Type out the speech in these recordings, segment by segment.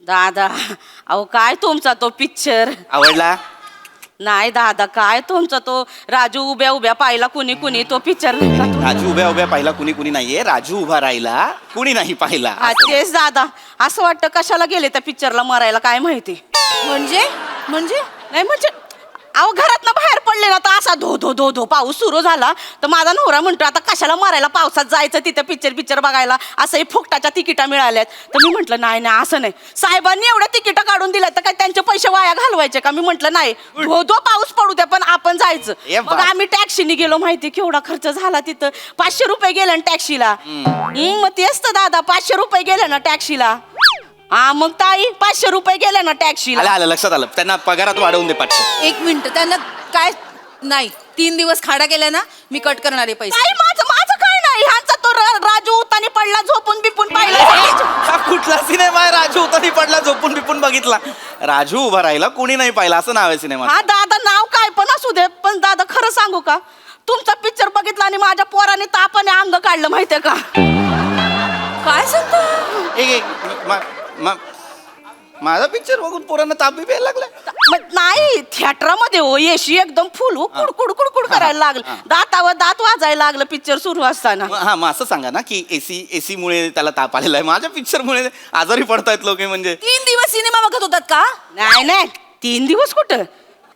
दादा अहो काय तुमचा तो पिक्चर आवडला? नाही दादा काय तुमचा तो राजू उभ्या उभ्या पाहिला कुणी कुणी तो पिक्चर नाही का तो? राजू उभ्या उभ्या पाहिला कुणी कुणी नाहीये, राजू उभा राहिला कुणी नाही पाहिला. हा तेच दादा असं वाटतं कशाला गेले त्या पिक्चरला मरायला काय माहिती. म्हणजे म्हणजे नाही म्हणजे अहो घरातनं बाहेर पडले ना तर असा धो धो धो धो पाऊस सुरू झाला तर माझा नवरा म्हणतो आता कशाला मरायला पावसात जायचं तिथं पिक्चर बघायला असंही फुकटाच्या तिकिटा मिळाल्यात. तर मी म्हटलं नाही नाही असं नाही साहेबांनी एवढ्या तिकीट काढून दिल्या तर काय त्यांचे पैसे वाया घालवायचे का. मी म्हटलं नाही धो धो पाऊस पडू द्या पण आपण जायचं. मग आम्ही टॅक्सीने गेलो. माहिती केवढा खर्च झाला तिथं 500 रुपये गेले ना टॅक्सीला. मग तेच तर दादा 500 रुपये गेले ना टॅक्सीला. हा मग ताई 500 रुपये गेले ना टॅक्सीला. आलं लक्षात आलं. त्यांना पगारात वाढवून दे 500. एक मिनिट त्यांना काय नाही 3 दिवस खाडा केला ना मी कट करणारे पैसे. नाही माझं माझं काय नाही ह्यांचा तो राजू उतानी पडला झोपून बिपून पाहिला. हा कुठला सिनेमा आहे? राजू उतानी पडला झोपून बिपून बघितला. राजू उभा राहिला कुणी नाही पाहिला असं नाव आहे सिनेमा. हा दादा नाव काय पण असू दे पण दादा खरं सांगू का तुमचा पिक्चर बघितला आणि माझ्या पोराने तापाने अंग काढलं माहितीये का. काय सांगतो? माझा पिक्चर बघून पोरांना ताप बी प्यायला लागला. नाही थिएटरमध्ये हो एशी एकदम फुल कुडकुड कुडकुड करायला लागलं. दातावर दात वाजायला लागलं पिक्चर सुरू असताना. हा मग असं सांगा ना की एसी मुळे त्याला ताप आलेला आहे. माझ्या पिक्चर मुळे आजारी पडतायत लोक. म्हणजे 3 दिवस सिनेमा बघत होतात का? नाही नाही 3 दिवस कुठं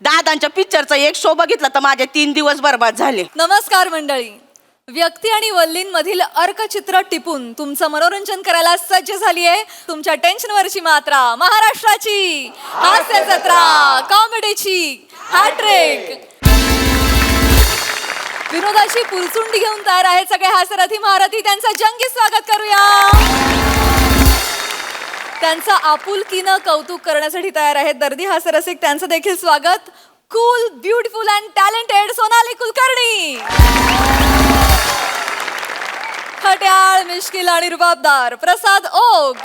दादांच्या पिक्चरचा एक शो बघितला तर माझे 3 दिवस बर्बाद झाले. नमस्कार मंडळी. व्यक्ती आणि वल्लींमधील अर्कचित्र टिपून तुमचं मनोरंजन करायला सज्ज झाली आहे तुमच्या टेन्शनवरची मात्रा महाराष्ट्राची हास्य जत्रा कॉमेडीची हॅट्रिक. विनोदाची पुलचुंडी घेऊन तयार आहेत सगळे हास्यरथी महारथी. त्यांचं जंगी स्वागत करूया. त्यांचं आपुलकीनं कौतुक करण्यासाठी तयार आहेत दर्दी हास्यरसिक. त्यांचं देखील स्वागत. Cool beautiful and talented Sonali Kulkarni. खट्याळ मिश्किल आणि रुबाबदार प्रसाद ओक.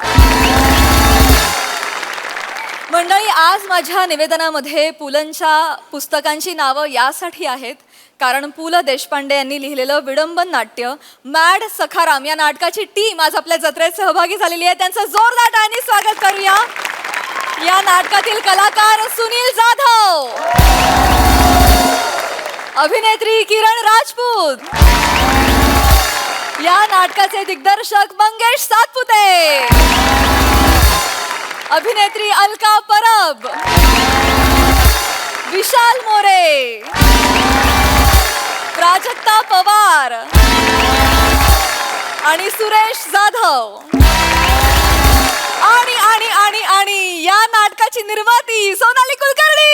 मंडळी आज माझ्या निवेदनामध्ये पुलंच्या पुस्तकांची नावं यासाठी आहेत कारण पु ल देशपांडे यांनी लिहिलेलं विडंबन नाट्य मॅड सखाराम या नाटकाची टीम आज आपल्या जत्रेत सहभागी झालेली आहे. त्यांचं जोरदार टाळ्यांनी स्वागत करूया. या नाटकातील कलाकार सुनील जाधव, अभिनेत्री किरण राजपूत, या नाटकाचे दिग्दर्शक मंगेश सातपुते, अभिनेत्री अलका परब, विशाल मोरे, प्राजक्ता पवार आणि सुरेश जाधव. आणि आणि आणि आणि या नाटकाची निर्माती सोनाली कुलकर्णी.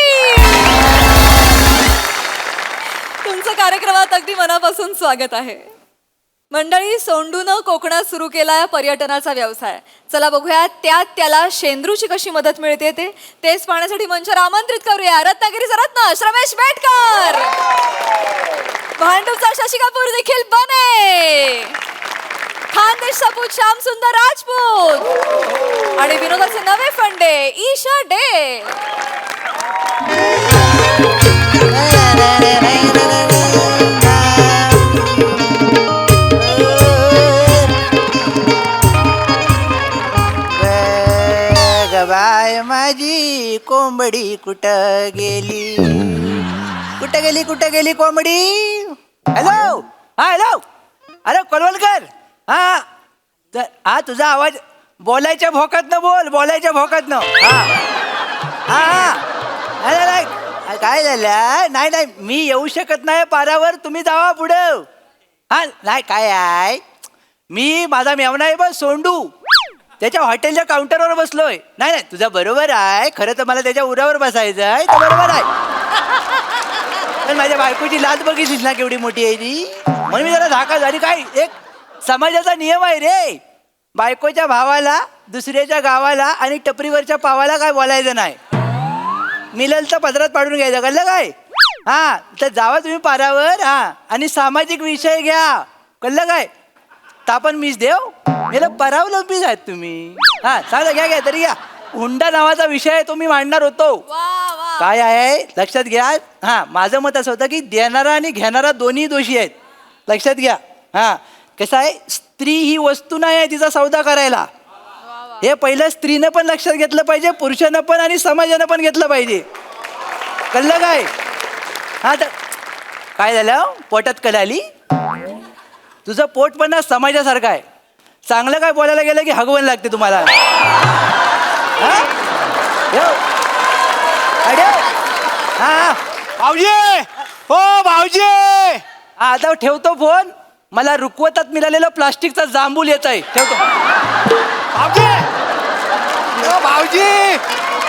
तुमचं कार्यक्रमात अगदी मनापासून स्वागत आहे. मंडळी सोंडूनं कोकणात सुरू केला पर्यटनाचा व्यवसाय. चला बघूया त्यात त्याला शेंद्रूची कशी मदत मिळते तेच पाहण्यासाठी मंचावर आमंत्रित करूया रत्नागिरीचा रत्न श्रमेश बेटकर, भांडूपचा शशी कपूर देखील बने, खानदेश सपूत श्याम सुंदर राजपूत आणि विनोदाचे नवे फंडे ईशा डे. बाय माझी कोंबडी कुठं गेली कुठं गेली कोंबडी. हॅलो हॅलो अरे कोलवलकर. हा तुझा आवाज बोलायच्या भोकातनं बोलायच्या भोकातनं. काय झालं? नाही मी येऊ शकत नाही पारावर. तुम्ही जावा पुढं. नाही काय आहे मी माझा मेवना आहे बस सोंडू त्याच्या हॉटेलच्या काउंटरवर बसलोय. नाही तुझं बरोबर आहे. खरं तर मला त्याच्या उरावर बसायचं आहे. तर बरोबर आहे पण माझ्या बायकोची लाज बघितलीस ना केवढी मोठी आहे ती. म्हणून मी जरा धाका झाली. काय एक समाजाचा नियम आहे रे. बायकोच्या भावाला दुसऱ्याच्या गावाला आणि टपरीवरच्या पावाला काय बोलायचं नाही. मिलल तर पदरात पाडून घ्यायचं कळलं काय. तर जावा तुम्ही पारावर. आणि सामाजिक विषय घ्या कळलं काय. तापण मीच देव मला परावलं मीच आहेत तुम्ही. चालेल घ्या तरी घ्या. हुंडा नावाचा विषय तो मी मांडणार होतो. काय आहे लक्षात घ्या. माझं मत असं होतं की देणारा आणि घेणारा दोन्ही दोषी आहेत. लक्षात घ्या. कसं आहे स्त्री ही वस्तू नाही आहे तिचा सौदा करायला. हे पहिलं स्त्रीनं पण लक्षात घेतलं पाहिजे, पुरुषानं पण आणि समाजानं पण घेतलं पाहिजे. कळलं काय? हा तर काय झालं, पोटात कळ आली? तुझं पोट पण ना समाजासारखं आहे. चांगलं काय बोलायला गेलं की हगवण लागते तुम्हाला. हा? येऊ. अरे हा भाऊजी हो भाऊजी हा, आता ठेवतो फोन. मला रुकवतात मिळालेलं प्लास्टिकचा जांभूल येत आहे. ठेवतो. भाऊजी ओ भाऊजी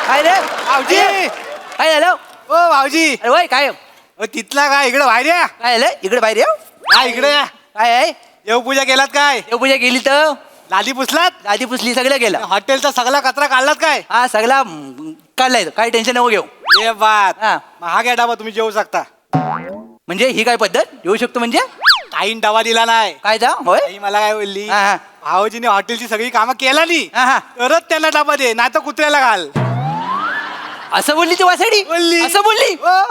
काय रे भाऊजी काय झालं? ओ भाऊजी अरे वय काय ओ तिथला काय इकडे बाहेर या काय झालं? इकडे बाहेर येऊ. हा इकडे या काय आहे? देवपूजा केलात काय देवपूजा केली तर लादी पुसलात आधी पुसली, सगळं केलं. हॉटेलचा सगळा कचरा काढलात काय हा सगळा काढलाय. काही टेन्शन नको घेऊ. ये बात हा. महाग आहे डाबा तुम्ही जेवू शकता म्हणजे ही काय पद्धत? येऊ शकतो म्हणजे काहीन डबा दिला नाही काय जा होय? आई मला काय बोलली हा, हा. भाऊजीने हॉटेलची सगळी कामं केला नाही हा, हा. तरच त्यांना डबा दे नाही तर कुत्र्याला घाल असं बोलली ती वासाडी? बोलली. असं बोलली? ओ,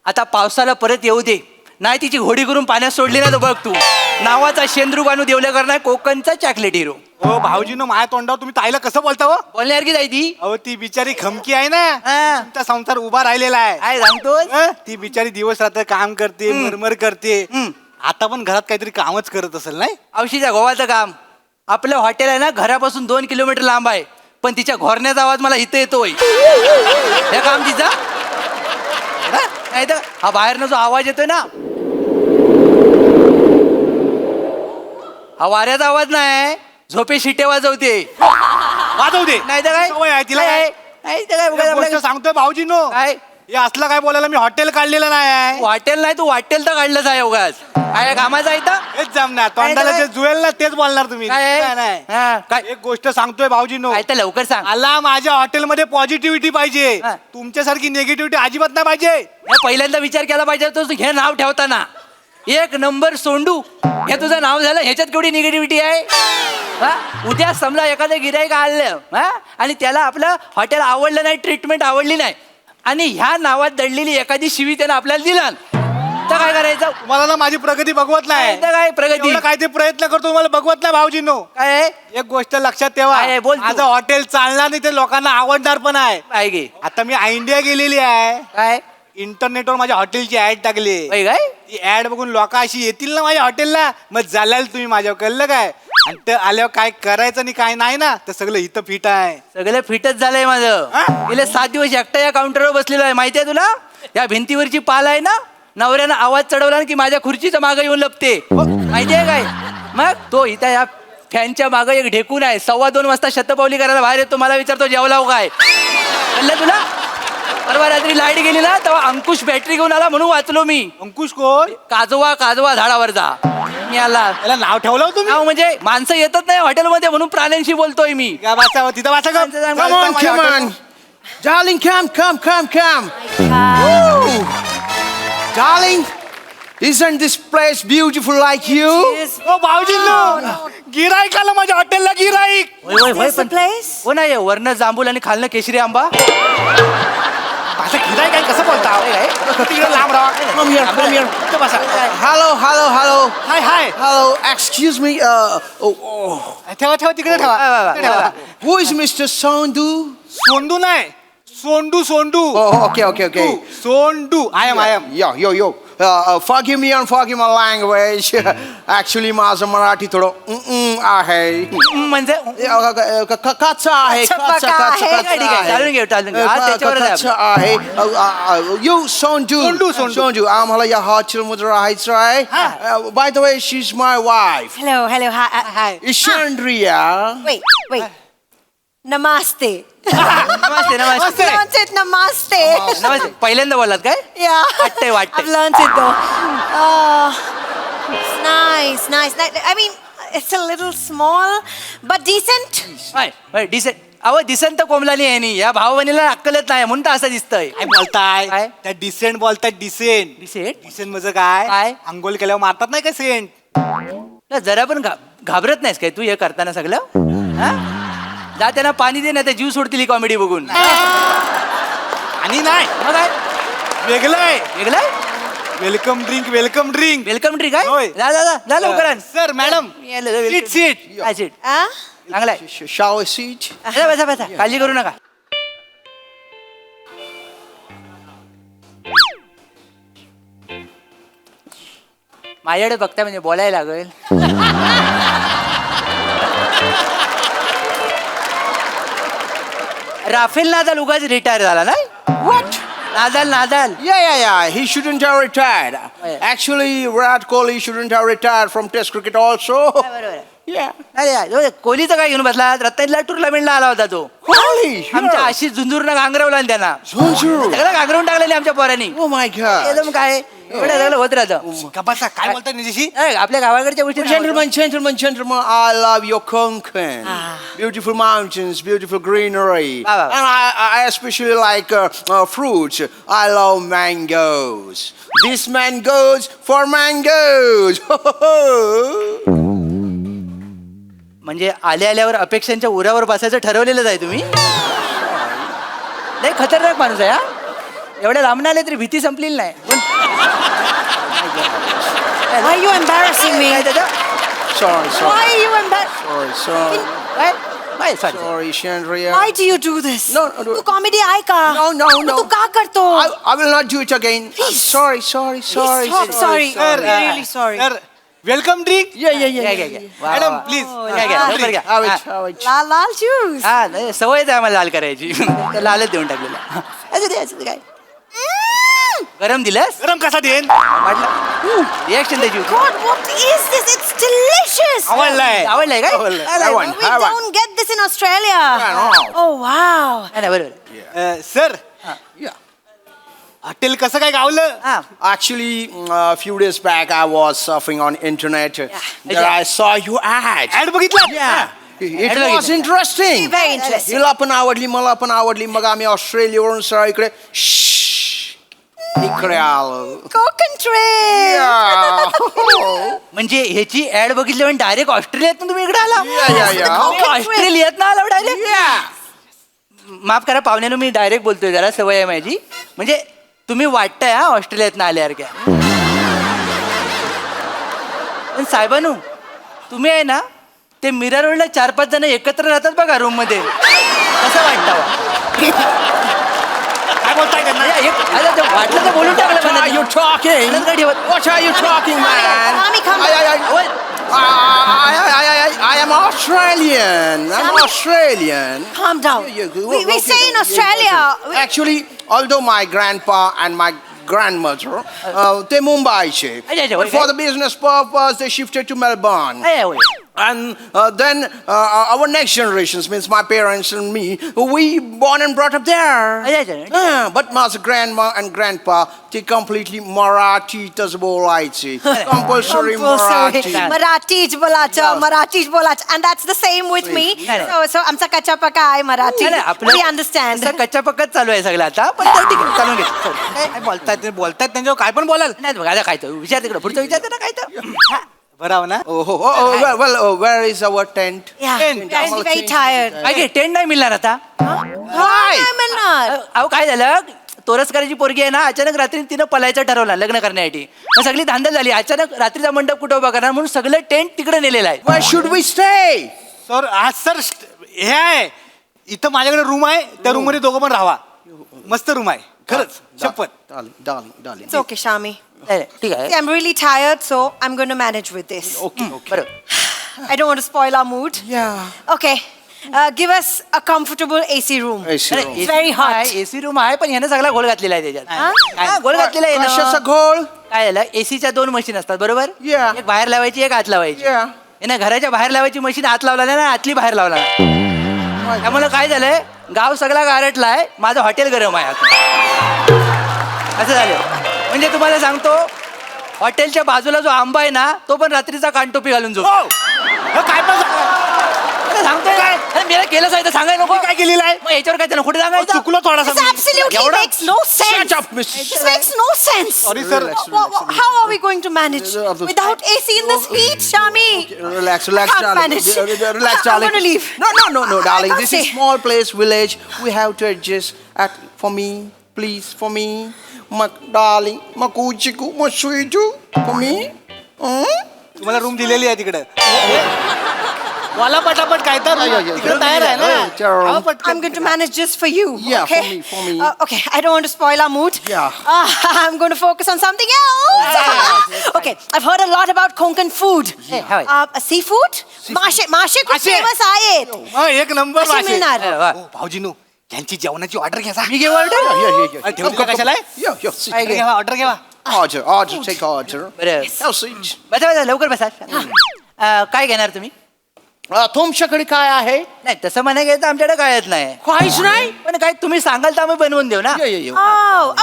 आता पावसाला परत येऊ दे. नाही तिची घोडी करून पाण्यात सोडली ना तर बघ तू. नावाचा शेंद्रू बानू देवल्या करणार कोकणचा चॉकलेट हिरो. ओ भाऊजीनो माझ्या तोंडावर तुम्ही ताईला कसं बोलता हो बोलण्यासारखी जाय ती. अहो ती बिचारी खमकी आहे ना हा. तुमचा संसार उभा राहिलेला आहे काय सांगतोस? हं? ती बिचारी दिवस रात्र काम करते मरमर करते हं. आता पण घरात काहीतरी कामच करत असेल नाही औशीच्या गोवाचं काम. आपलं हॉटेल आहे ना घरापासून 2 किलोमीटर लांब आहे, पण तिच्या घोरण्याचा आवाज मला इथं येतोय. हे काम तिचा नाही तर हा बाहेरनं जो आवाज येतोय ना, हा वाऱ्याचा आवाज नाही, झोपे शिटे वाजवते. वाजवू दे नाही तर काय? सवय आहे तिला काय काय? आहे? नाही तर काय एक उगाच गोष्ट आपलं- सांगतोय भाऊजीनो काय हे असलं काय बोलायला मी हॉटेल काढलेलं नाही आहे वाटेल नाही तू वाटेल तर काढलंच आहे उगाच. काय कामाचं आहे तर? हेच जमणार तोंडाला काय? जे जुळेल ना तेच बोलणार तुम्ही काय आहे? नाही, नाही. हा, काय एक गोष्ट सांगतोय भाऊजीनो काय तर लवकर सांग. मला माझ्या हॉटेलमध्ये पॉझिटिव्हिटी पाहिजे हा. तुमच्यासारखी निगेटिव्हिटी अजिबात नाही पाहिजे हे पहिल्यांदा विचार केला पाहिजे तू हे नाव ठेवताना. 1 नंबर सोंडू हे तुझं नाव झालं, ह्याच्यात केवढी निगेटिव्हिटी आहे? हा? उद्या समजा एखादं गिराईक आलं हा आणि त्याला आपलं हॉटेल आवडलं नाही, ट्रीटमेंट आवडली नाही आणि ह्या नावात दडलेली एखादी शिवी त्यानं आपल्याला दिला तर काय करायचं? तुम्हाला ना माझी प्रगती बघवत नाही तर काय प्रगती? एवढं काय ते प्रयत्न करतो मला बघवत नाही भाऊजीनो काय आहे? एक गोष्ट लक्षात ठेवा काय आहे? बोल तू. माझं हॉटेल चालणार नाही ते लोकांना आवडणार पण आहे काय गे आता मी इंडिया गेलेली आहे काय इंटरनेटवर माझ्या हॉटेलची ऍड टाकली बाई काय? ती ऍड बघून लोक अशी येतील ना माझ्या हॉटेलला मग जालाल तुम्ही माझ्यावर कळलं काय आणि ते आल्यावर काय करायचं आणि काय नाही ना तर सगळं इथं फिट आहे सगळं फिटच झालंय माझं. हा? गेले 7 दिवस एकटा या काउंटरवर बसलेलो आहे. माहितीये तुला? या भिंतीवरची पाल आहे ना, नवऱ्यानं आवाज चढवला ना की माझ्या खुर्चीच्या मागे येऊन लपते. माहितीये काय? मग तो इथं या फॅनच्या मागे एक ढेकून आहे. 2:15 वाजता शतपावली करायला बाहेर येतो. मला विचारतो जेवला हो काय? कळलं तुला? परवा रात्री लाईट गेली ना तेव्हा अंकुश बॅटरी घेऊन आला म्हणून वाचलो मी. अंकुश कोण काजवा झाडावर जा मी आला. त्याला नाव ठेवलं हो तुम्ही नाव म्हणजे माणसं येतच नाही हॉटेलमध्ये म्हणून प्राण्यांशी बोलतोय मी. काय वाचा तिथं वाचा का? Come on, चालतं माझ्या Come hotel- on. Darling, come. Woo. Darling, isn't this place beautiful like you? ओ भाऊजींनो गिराईकाला माझ्या हॉटेलला गिराईक हो नाही वरनं जांभूल आणि खालनं केशरी आंबा. माझं गिराईक आहे कसं बोलता तिकडे लांब राहा Come here. इथं बसा. Hello. हाय Hello, excuse me. Oh. ठेवा तिकडे ठेवा तिकडे ठेवा. Who is Mr. Sondu? Sondu नाही Sondu Oh, okay. Sondu I am Yo. Forgive me my language. Actually, माझं मराठी थोडं आहे. म्हणजे कच्चा आहे. ठीक आहे, चालून घेऊ आज त्याच्यावर कच्चा आहे. You Sondu. आम्हाला या हॉटेलमध्ये राहायचं आहे. By the way, she's my wife. Hello. Hi. Ishandria. Wait. Namaste. Namaste Namaste. Learned it. Namaste. नमस्ते पहिल्यांदा बोललात काय? Yeah. वाटतंय. I've learned it though. It's nice. I mean, it's a little small, but decent. Decent अहो दिसन तर कोंबलाली आहे नी. या भाऊ बहिणीला अक्कलच नाही म्हणून तर असं दिसतंय. काय बोलताय काय? त्या डिसेंट बोलताय डिसेंट डिसेंट म्हणजे काय काय? अंघोळ केल्यावर मारतात नाही का सेंट जरा पण घाबरत नाहीस काय तू हे करताना सगळं? हा? जा त्यांना पाणी दे ना ते जीव सोडतील कॉमेडी बघून. आणि नाही मग काय वेगळं आहे वेगळं वेलकम ड्रिंक वेलकम ट्री काय? होय. जा लवकर आण. Sir madam seat Huh? चांगलाय. Shall we sit? बसा बसा बसा, काळजी करू नका. माझ्याकडे बघता म्हणजे बोलायला लागेल. राफेल नादाल उगाच रिटायर झाला ना. What? Nadal Yeah. He shouldn't have retired. Yeah. Actually, Virat Kohli shouldn't have retired from Test cricket also. बरोबर आहे. Yeah. अरे कोहलीचं काय घेऊन बसला. रत्नागिरीला टुर्नामेंटला आला होता तो. Kohli. आमच्या आशिष झुंजूरनं घांगरवला ना त्यांना. Zunzuru. सगळं घांगरवून टाकलेले आमच्या पोरांनी. Oh my God. एकदम काय एवढं सगळं होत राहतं. कपासा काय बोलताय निजेशी? आपल्या गावाकडच्या गोष्टी Gentlemen, I love your Konkan. Beautiful mountains, beautiful greenery. Wow, wow. And I especially like fruits. I love mangoes. This man goes for mangoes. म्हणजे आल्यावर अपेक्षांच्या उरावर बसायचं ठरवलेलं आहे तुम्ही. नाही खतरनाक माणूस आहे हा. एवढ्या लांबून आले तरी भीती संपलेली नाही. Why are you embarrassing me? काय त्याचं? Sorry. Why are you embarrassing? Sorry. काय? काय? Sorry. Sorry, Chandria. Why do you do this? No. तू कॉमेडी आहे का? No. तू का करतो? I will not do it again. I'm sorry. Stop, sorry. Really sorry. Sir welcome drink. घ्या. वा, madam वा. प्लीज. घ्या, लवकर घ्या. Have हा. it. लाल juice. हा नाही, सवयच आहे आम्हाला लाल करायची. तर लालच देऊन टाकलेलं. असं दे काय गरम दिलंस गरम कसा देन? वाटलं रिॲक्शन द्यायची होती. God, what is this? It's delicious. आवडलाय. आवडलंय काय? Have one. We don't get this in Australia. no. Oh wow. नाही, बरोबर. Sir Yeah. हॉटेल कसं काय गावलं? हा Actually, a few days back, I was surfing on internet. There I saw you ad. Ad बघितला? It Ad was interesting. Very interesting. हिला पण आवडली, मला पण आवडली. मग आम्ही ऑस्ट्रेलियावरून सरळ इकडे इकडे आलो. Coconut trip. Yeah. म्हणजे ह्याची ऍड बघितली म्हणजे डायरेक्ट ऑस्ट्रेलियातून तुम्ही इकडे आला. Yeah. तुम्ही ऑस्ट्रेलियात ना आला डायरेक्ट. Yeah. माफ करा पाहुण्यानं मी डायरेक्ट बोलतोय जरा सवय आहे माझी. म्हणजे तुम्ही वाटताय हा ऑस्ट्रेलियात ना आल्यासारख्या. पण साहेबानू तुम्ही आहे ना ते मिरर रोडला 4-5 जण एकत्र राहतात बघा रूम मध्ये. कसं वाटतं? काय बोलताय त्यांना? वाटलं तर बोलून टाकलं What are मला. you talking? नंतर काय ठेवत? What are you talking, man? Tommy, come I am Australian. I'm Australian. Calm down. We say in Australia. Actually, although my grandpa and my grandmother, they Mumbai. But for the business purpose, they shifted to Melbourne. And then our next generations, means my parents and me, we born and brought up there. But my grandma and grandpa, they completely Marathi बोलायचे. Compulsory Marathi. Maraठीच बोलायचं, Maraठीच बोलायचं. And that's the same with me. So आमचा कच्चा पक्का आहे Marathi. We understand. कच्चा पक्काच चालू आहे सगळं आता. पण तर ठीक आहे, चालून घे. काय बोलतायत त्यांच्यावर काय पण बोलाल. नाही बघा आता काय तर विचार तिकडं पुढचं विचारते ना काय तर. बरं ना? Where is our tent? Yeah, guys, very tired. काय घे टेंट नाही मिळणार आता. Why? म्हणणार. अहो काय झालं तोरसकराची पोरगी आहे ना अचानक रात्री तिनं पलायचं ठरवलं लग्न करण्यासाठी. मग सगळी धांदल झाली. अचानक रात्रीचा मंडप कुठं उभा करणार म्हणून सगळं टेंट तिकडे नेलेलं आहे. Where should we stay? Sir आज सर हे आहे इथं माझ्याकडे रूम आहे. त्या रूम मध्ये दोघं पण राहा. मस्त रूम आहे खरंच शपथ. Darling. It's okay, Shami. नाही, ठीक आहे. See, I'm really tired, so I'm going to manage with this. Okay. बरोबर. I don't want to spoil our mood. Yeah. Okay. Give us a comfortable AC room. AC room. It's very hot. AC room आहे पण ह्यानं सगळा गोल घातलेला आहे त्याच्यात. हा? हा, गोल घातलेला आहे कशाचा ना. घोळ? काय झालं एसीच्या 2 मशीन असतात बरोबर. Yeah. एक बाहेर लावायची एक आत लावायची. Yeah. यानं घराच्या बाहेर लावायची मशीन आत लावला ना आतली बाहेर लावला. त्यामुळे काय झालंय गाव सगळा गारटलाय. माझं हॉटेल गरम आहे आता. असं झालं. म्हणजे तुम्हाला सांगतो हॉटेलच्या बाजूला जो आंबा आहे ना तो पण रात्रीचा कानटोपी घालून झोप. काय पण सांगतोय काय अरे मेला केलंच आहे तर सांगायला नको. काय केलेलं आहे? मग याच्यावर काय त्यानं कुठे सांगायचं. चुकलो थोडासा. This absolutely makes no sense. Shut up, Miss. This makes no sense. Sorry, sir. How are we going to manage without AC in this heat, Shami? Relax, I can't darling. manage. Relax, I'm darling. gonna leave. No, darling. I can't This is stay. small place, village. We have to adjust. For me, please, for me. My darling, my kuchiku, my sweetu. For me. तुम्हाला room दिलेली आहे तिकडे. वाला पटापट काय तर तिकडे तयार आहे ना आवा पटकन. I'm going to manage just for you. Yeah, okay? for me. Okay, I don't want to spoil our mood. Yeah. I'm going to focus on something else. Okay, I've heard a lot about Konkan food. Seafood? मासे खूप मासे. famous आहेत. हा, एक number मासे मिळणार. भाऊजीनू त्यांची जेवणाची ऑर्डर घ्या मी घेऊ ऑर्डर ठेवतो कशाला Yeah, yeah, sit. घ्या ऑर्डर घ्या Order, take order. बरं Have seat. बसा लवकर बसा काय घेणार तुम्ही तुमच्याकडे काय आहे? नाही तसं म्हणाय गेलं तर आमच्याकडे कायच नाही काहीच नाही? पण काय तुम्ही सांगाल तर आम्ही बनवून देऊ ना Yeah, yeah, yeah.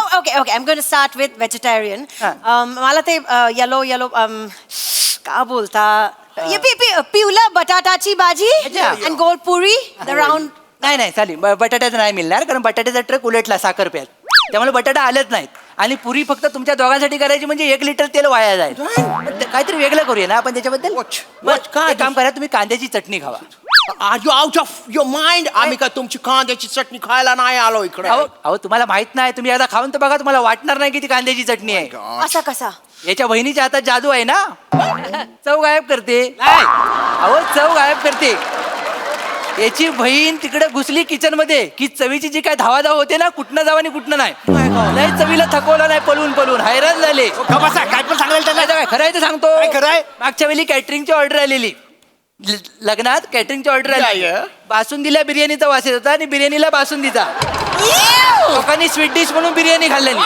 Oh, okay. I'm going to start with vegetarian. Ah. मला ते yellow का बोलता पिवला बटाटाची भाजी अच्छा. and goal puri the round. नाही नाही चालेल बटाट्याचं नाही मिळणार कारण बटाट्याचा ट्रक उलटला साखरप्यात त्यामुळे बटाटा आलेच नाहीत आणि पुरी फक्त तुमच्या दोघांसाठी करायची म्हणजे 1 लिटर तेल वाया जाईल पण काहीतरी वेगळं करूया ना आपण त्याच्याबद्दल काय काम करा तुम्ही कांद्याची चटणी खावा Are you out of your mind? आम्ही का तुमची कांद्याची चटणी खायला नाही आलो इकडे. अहो तुम्हाला माहित नाही तुम्ही एकदा खाऊन तर बघा तुम्हाला वाटणार नाही की ती कांद्याची चटणी आहे असा कसा याच्या बहिणीच्या हातात जादू आहे ना चव गायब करते अहो चव गायब करते याची बहीण तिकडे घुसली किचन मध्ये की चवीची जी काय धावाधाव होते ना कुठनं जावं आणि कुठनं नाही चवीला थकवलं नाही पळून हैराण झाले बसा काय पण सांगायला त्याला काय खरं आहे तर सांगतो काय खरं आहे? मागच्या वेळी कॅटरिंगची ऑर्डर आलेली लग्नात कॅटरिंगची ऑर्डर आली Yeah, yeah. बासुंदीला बिर्याणीचा वास येत होता आणि बिर्याणीला बासुंदीचा लोकांनी स्वीट डिश म्हणून बिर्याणी खाल्लेली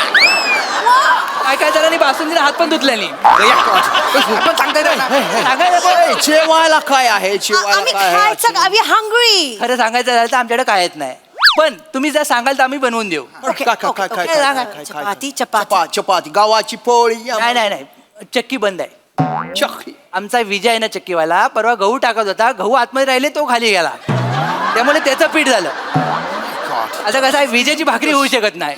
काय जणांनी बासुंदीला हात पण धुतलेली पण सांगता येत नाही. जेवायला काय आहे? जेवायला आम्ही काय आहे? खायचं आम्ही हंग्री. खरं सांगायचं झालं तर आमच्याकडे काय येत नाही पण तुम्ही जर सांगाल तर आम्ही बनवून देऊ चपाती चपाती चपाती गव्हाची पोळी नाही चक्की बंद आहे चक्की. आमचा विजय आहे ना चक्कीवाला परवा गहू टाकत होता गहू आतमध्ये राहिले तो खाली गेला त्यामुळे त्याचं पीठ झालं आता कसं आहे विजेची भाकरी होऊ शकत नाही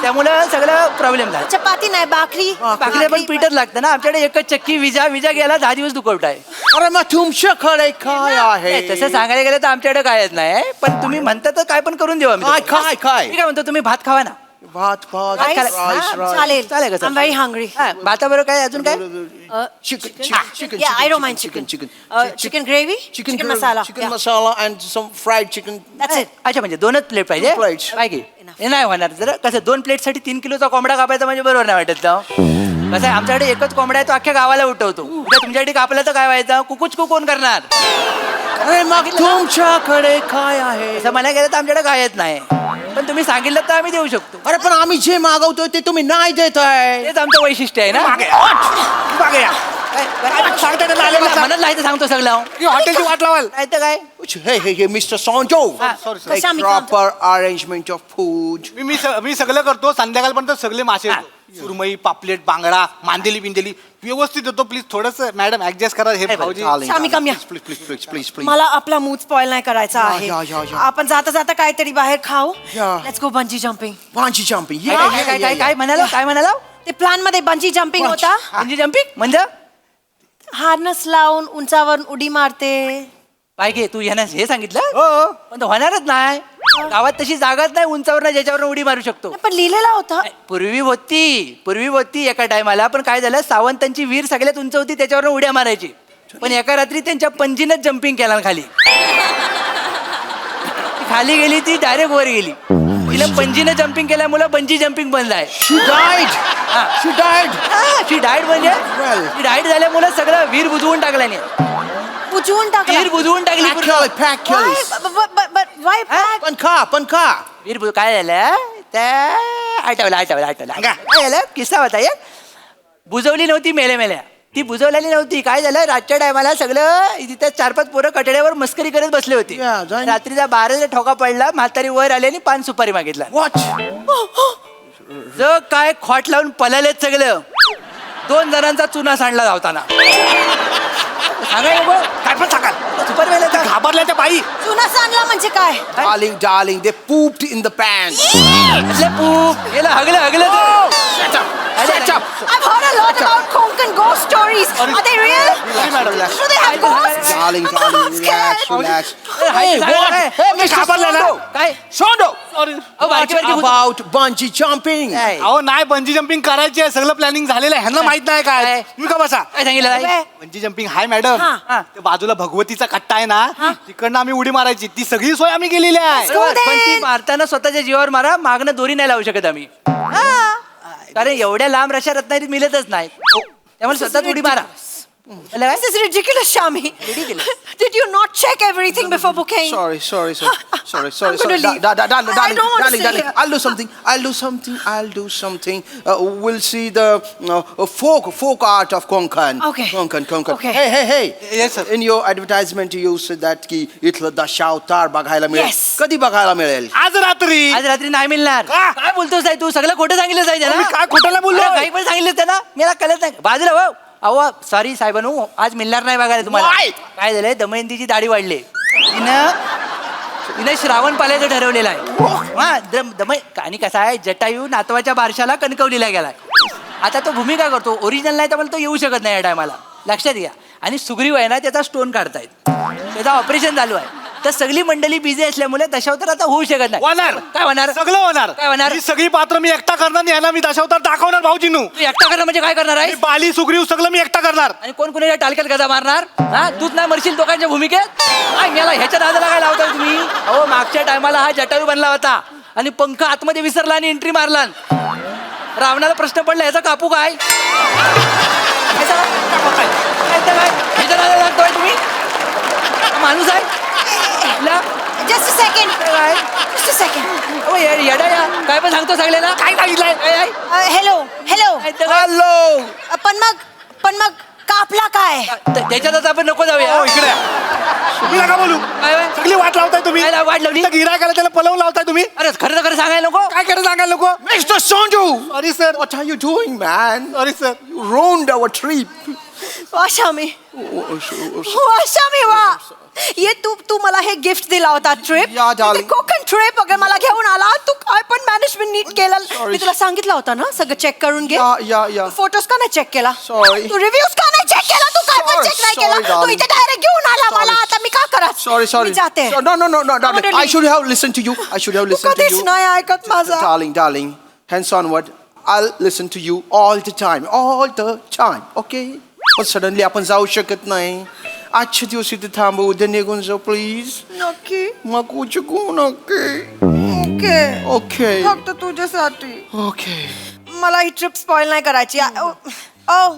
त्यामुळं सगळं प्रॉब्लेम झाला चपाती नाही भाकरी भाकरी पण पीठच लागतं ना आमच्याकडे एकच चक्की विजा गेला 10 दिवस दुखवटा आहे अरे मग तुमच्याकडे काय आहे? नाही, तसं सांगायला गेलं तर आमच्याकडे कायच नाही पण तुम्ही म्हणता तर काय पण करून देऊ आम्ही काय तुम्हाला. काय मी काय म्हणतो तुम्ही भात खावा ना भात भात Rice? rice, हा, rice. चालेल चालेल का, sir? I'm very hungry. हा, भाताबरोबर काय अजून काय Chicken. Yeah, I don't mind chicken. Chicken gravy? Chicken masala. Chicken Yeah. masala and some fried chicken. That's it. अच्छा म्हणजे 2च प्लेट पाहिजे 2 plates. काय की हे नाही होणार जर कसं 2 प्लेटसाठी 3 किलोचा कोंबडा कापायचा म्हणजे बरोबर नाही वाटत ना कसं आहे आमच्याकडे एकच कोंबडा आहे तो अख्ख्या गावाला उठवतो उद्या तुमच्याकडे कापला तर काय व्हायचं कुकूच कोण करणार अरे मग तुमच्याकडे काय आहे? असं म्हणायला गेलं तर आमच्याकडे काय येत नाही पण तुम्ही सांगितलं तर आम्ही देऊ शकतो अरे पण आम्ही जे मागवतोय ते तुम्ही नाही देत आहे. तेच आमचं वैशिष्ट्य आहे ना म्हणत नाही तर सांगतो सगळं हॉटेलची वाट लावाल नाही तर काय हे मिस्टर सॉन्जो. कशा आम्ही प्रॉपर अरेंजमेंट ऑफ फूड. मी सगळं करतो संध्याकाळपर्यंत सगळे मासे येतो. सुरमई पापलेट बांगडा मांदेली बिंदेली व्यवस्थित देतो प्लीज थोडस मॅडम ऍडजस्ट करा हे भाऊजी आम्ही कमी आहे. प्लीज मला आपला मूड स्पॉइल नाही करायचा आहे या. आपण जाता जाता काहीतरी बाहेर खाऊ या. Let's go bungee jumping bungee jumping. काय म्हणाला ते प्लॅन मध्ये बंजी जम्पिंग होता म्हणजे जम्पिंग म्हणजे हार्नस लावून उंचावरून उडी मारते पाहिजे तू यांना हे सांगितलं पण तो होणारच नाही गावात तशी जागाच नाही उंचावर ज्याच्यावर उडी मारू शकतो पण लिहिलेला होता पूर्वी होती एका टायमाला पण काय झालं सावंतांची वीर सगळ्यात उंच होती त्याच्यावर उड्या मारायची पण एका रात्री त्यांच्या पंजीनच जम्पिंग केला खाली खाली गेली ती डायरेक्ट वर गेली तिला पंजीनं जम्पिंग केल्यामुळे बंजी जम्पिंग बंद आहे She died. ती डाएट म्हणजे ती डाएट झाल्यामुळे सगळं वीर बुजवून टाकला नाही बुजवून टाकला वीर बुजवून टाकली पूर्ण. Pack Why? Kelly. But why pack? पण खा. वीर काय झालं त्या आठवलं काय झालं किस्सा होता एक बुजवली नव्हती मेल्या ती बुजवलेली नव्हती काय झालं रातच्या टायमाला सगळं तिथे 4-5 पोरं कटड्यावर मस्करी करत बसले होते रात्रीचा 12चा ठोका पडला म्हातारी वर आली आणि 5 सुपारी मागितला जो काय खोट लावून पळालेत सगळं 2 जणांचा चुना सांडला धावताना सांगाय काय पण सांगाल सुपारी वेळेला घाबरल्या त्या बाई चुना सांडला म्हणजे काय Darling, they pooped in the pants. हगलं Shut up. I've heard a lot about Konkan ghost stories. Are they real? Relax. Do they have ghosts? Darling, I'm relax, scared. relax. Hey, what? Hey, Mr. Sondo. काय Sondo. अहो, बारकी What बारकी भूत- about bungee jumping? काय? अहो नाही bungee jumping करायची आहे सगळं प्लॅनिंग झालेलं आहे ह्यांना माहित नाही काय काय? तुम्ही का बसा काय सांगितलं ताई? बंजी जम्पिंग हाय मॅडम हा. ते बाजूला भगवतीचा कट्टा आहे ना तिकडनं आम्ही उडी मारायची ती सगळी सोय आम्ही केलेली आहे पण ती मारताना स्वतःच्या जीवावर मारा मागणं दोरी नाही लावू शकत आम्ही कारण एवढ्या लांब रशा रत्नागिरीत मिळतच नाही त्यामुळे स्वतःच उडी मारा This is ridiculous, Shami. Did you not check everything before booking? Sorry. I'm Sorry. gonna leave. Darling, I don't want to stay darling. here. I'll do something. We'll see the folk art of Konkan. Okay. Konkan. Okay. Hey. Yes, sir. In your advertisement, you said that की इथलं दशावतार बघायला मिळेल. Yes. कधी बघायला मिळेल? आज रात्री आज रात्री नाही मिळणार का? काय बोलतोस ताई तू सगळं खोटं सांगितलं जायचं मी काय खोटं बोललो काही पण सांगितलं त्यांना मला कळत नाही बाजूला भाऊ अहो सॉरी साहेबांनो आज मिळणार नाही बघायला तुम्हाला Why? काय झालंय दमयंतीची दाढी वाढली तिनं श्रावण पाल्याचं ठरवलेलं आहे हा दमय आणि कसा आहे जटायू नातवाच्या बारशाला कणकवलीला गेलाय आता तो भूमिका करतो ओरिजिनल नाही तर मला तो येऊ शकत नाही या टायमाला लक्षात घ्या आणि सुग्रीव आहे ना त्याचा स्टोन काढतायत त्याचं ऑपरेशन चालू आहे तर सगळी मंडळी बिझी असल्यामुळे दशावतार आता होऊ शकत नाही होणार काय होणार सगळं होणार काय होणार? ही सगळी पात्र मी एकटा करणार आणि यांना मी दशावतार दाखवणार भाऊजीनू तू एकटा करणार म्हणजे काय करणार आहे मी बाली सुग्रीव सगळं मी एकटा करणार आणि कोण कोणाच्या टालक्यात गदा मारणार हा तूच नाही मरशील दोघांच्या भूमिकेत काय याला ह्याच्या नादाला काय लावताय तुम्ही अहो मागच्या टायमाला हा जटायू बनला होता आणि पंख आतमध्ये विसरला आणि एंट्री मारला रावणाला प्रश्न पडला ह्याचा कापू काय ह्याचा कापू काय? काय तर काय? ह्याच्या नादाला लागतोय तुम्ही हा माणूस आहे ला? Just a second. काय? Just a second. अहो, येडा या काय पण सांगतो सगळ्याला काय सांगितलंय काय Hello. काय तर काय? हॅलो. पण मग कापला काय? त्याच्यात आता आपण नको जाऊया हो, इकडे तुम्ही नका बोलू काय होय? सगळी वाट लावताय तुम्ही काय वाट लावली? गिरायकाला त्याला पलवून लावताय तुम्ही अरे खरं तर खरं सांगायला नको काय करत सांगाल नको Mr. Sondu. Sorry sir What are you doing, man? Sorry sir You ruined our trip. वा शामी वा शामी वा ये तू मला हे गिफ्ट दिला होता trip Yeah, darling. Konkan trip अगं मला घेऊन आला तू काय पण मॅनेजमेंट नीट केलं Sorry. मी तुला सांगितलं होतं ना सगळं चेक करून घे Yeah. फोटोज का नाही चेक केला Sorry. तू रिव्ह्यूज का नाही चेक केला तू काय पण Sorry, चेक नाही sorry, केला तू darling. इथे डायरेक्ट घेऊन आला मला Sorry. आता मी का करा Sorry. मी जाते No, darling. Totally. I should have listened to you. तू कधीच नाही ऐकत माझा Darling. Hence onward, I'll listen to you all the time. Okay? पण सडनली आपण जाऊ शकत नाही आजच्या दिवस इथे थांबू उद्या निघून जाऊ प्लीज नक्की मग उचकू नक्की ओके ओके फक्त तुझ्यासाठी ओके मला ही ट्रिप स्पॉइल नाही करायची ओ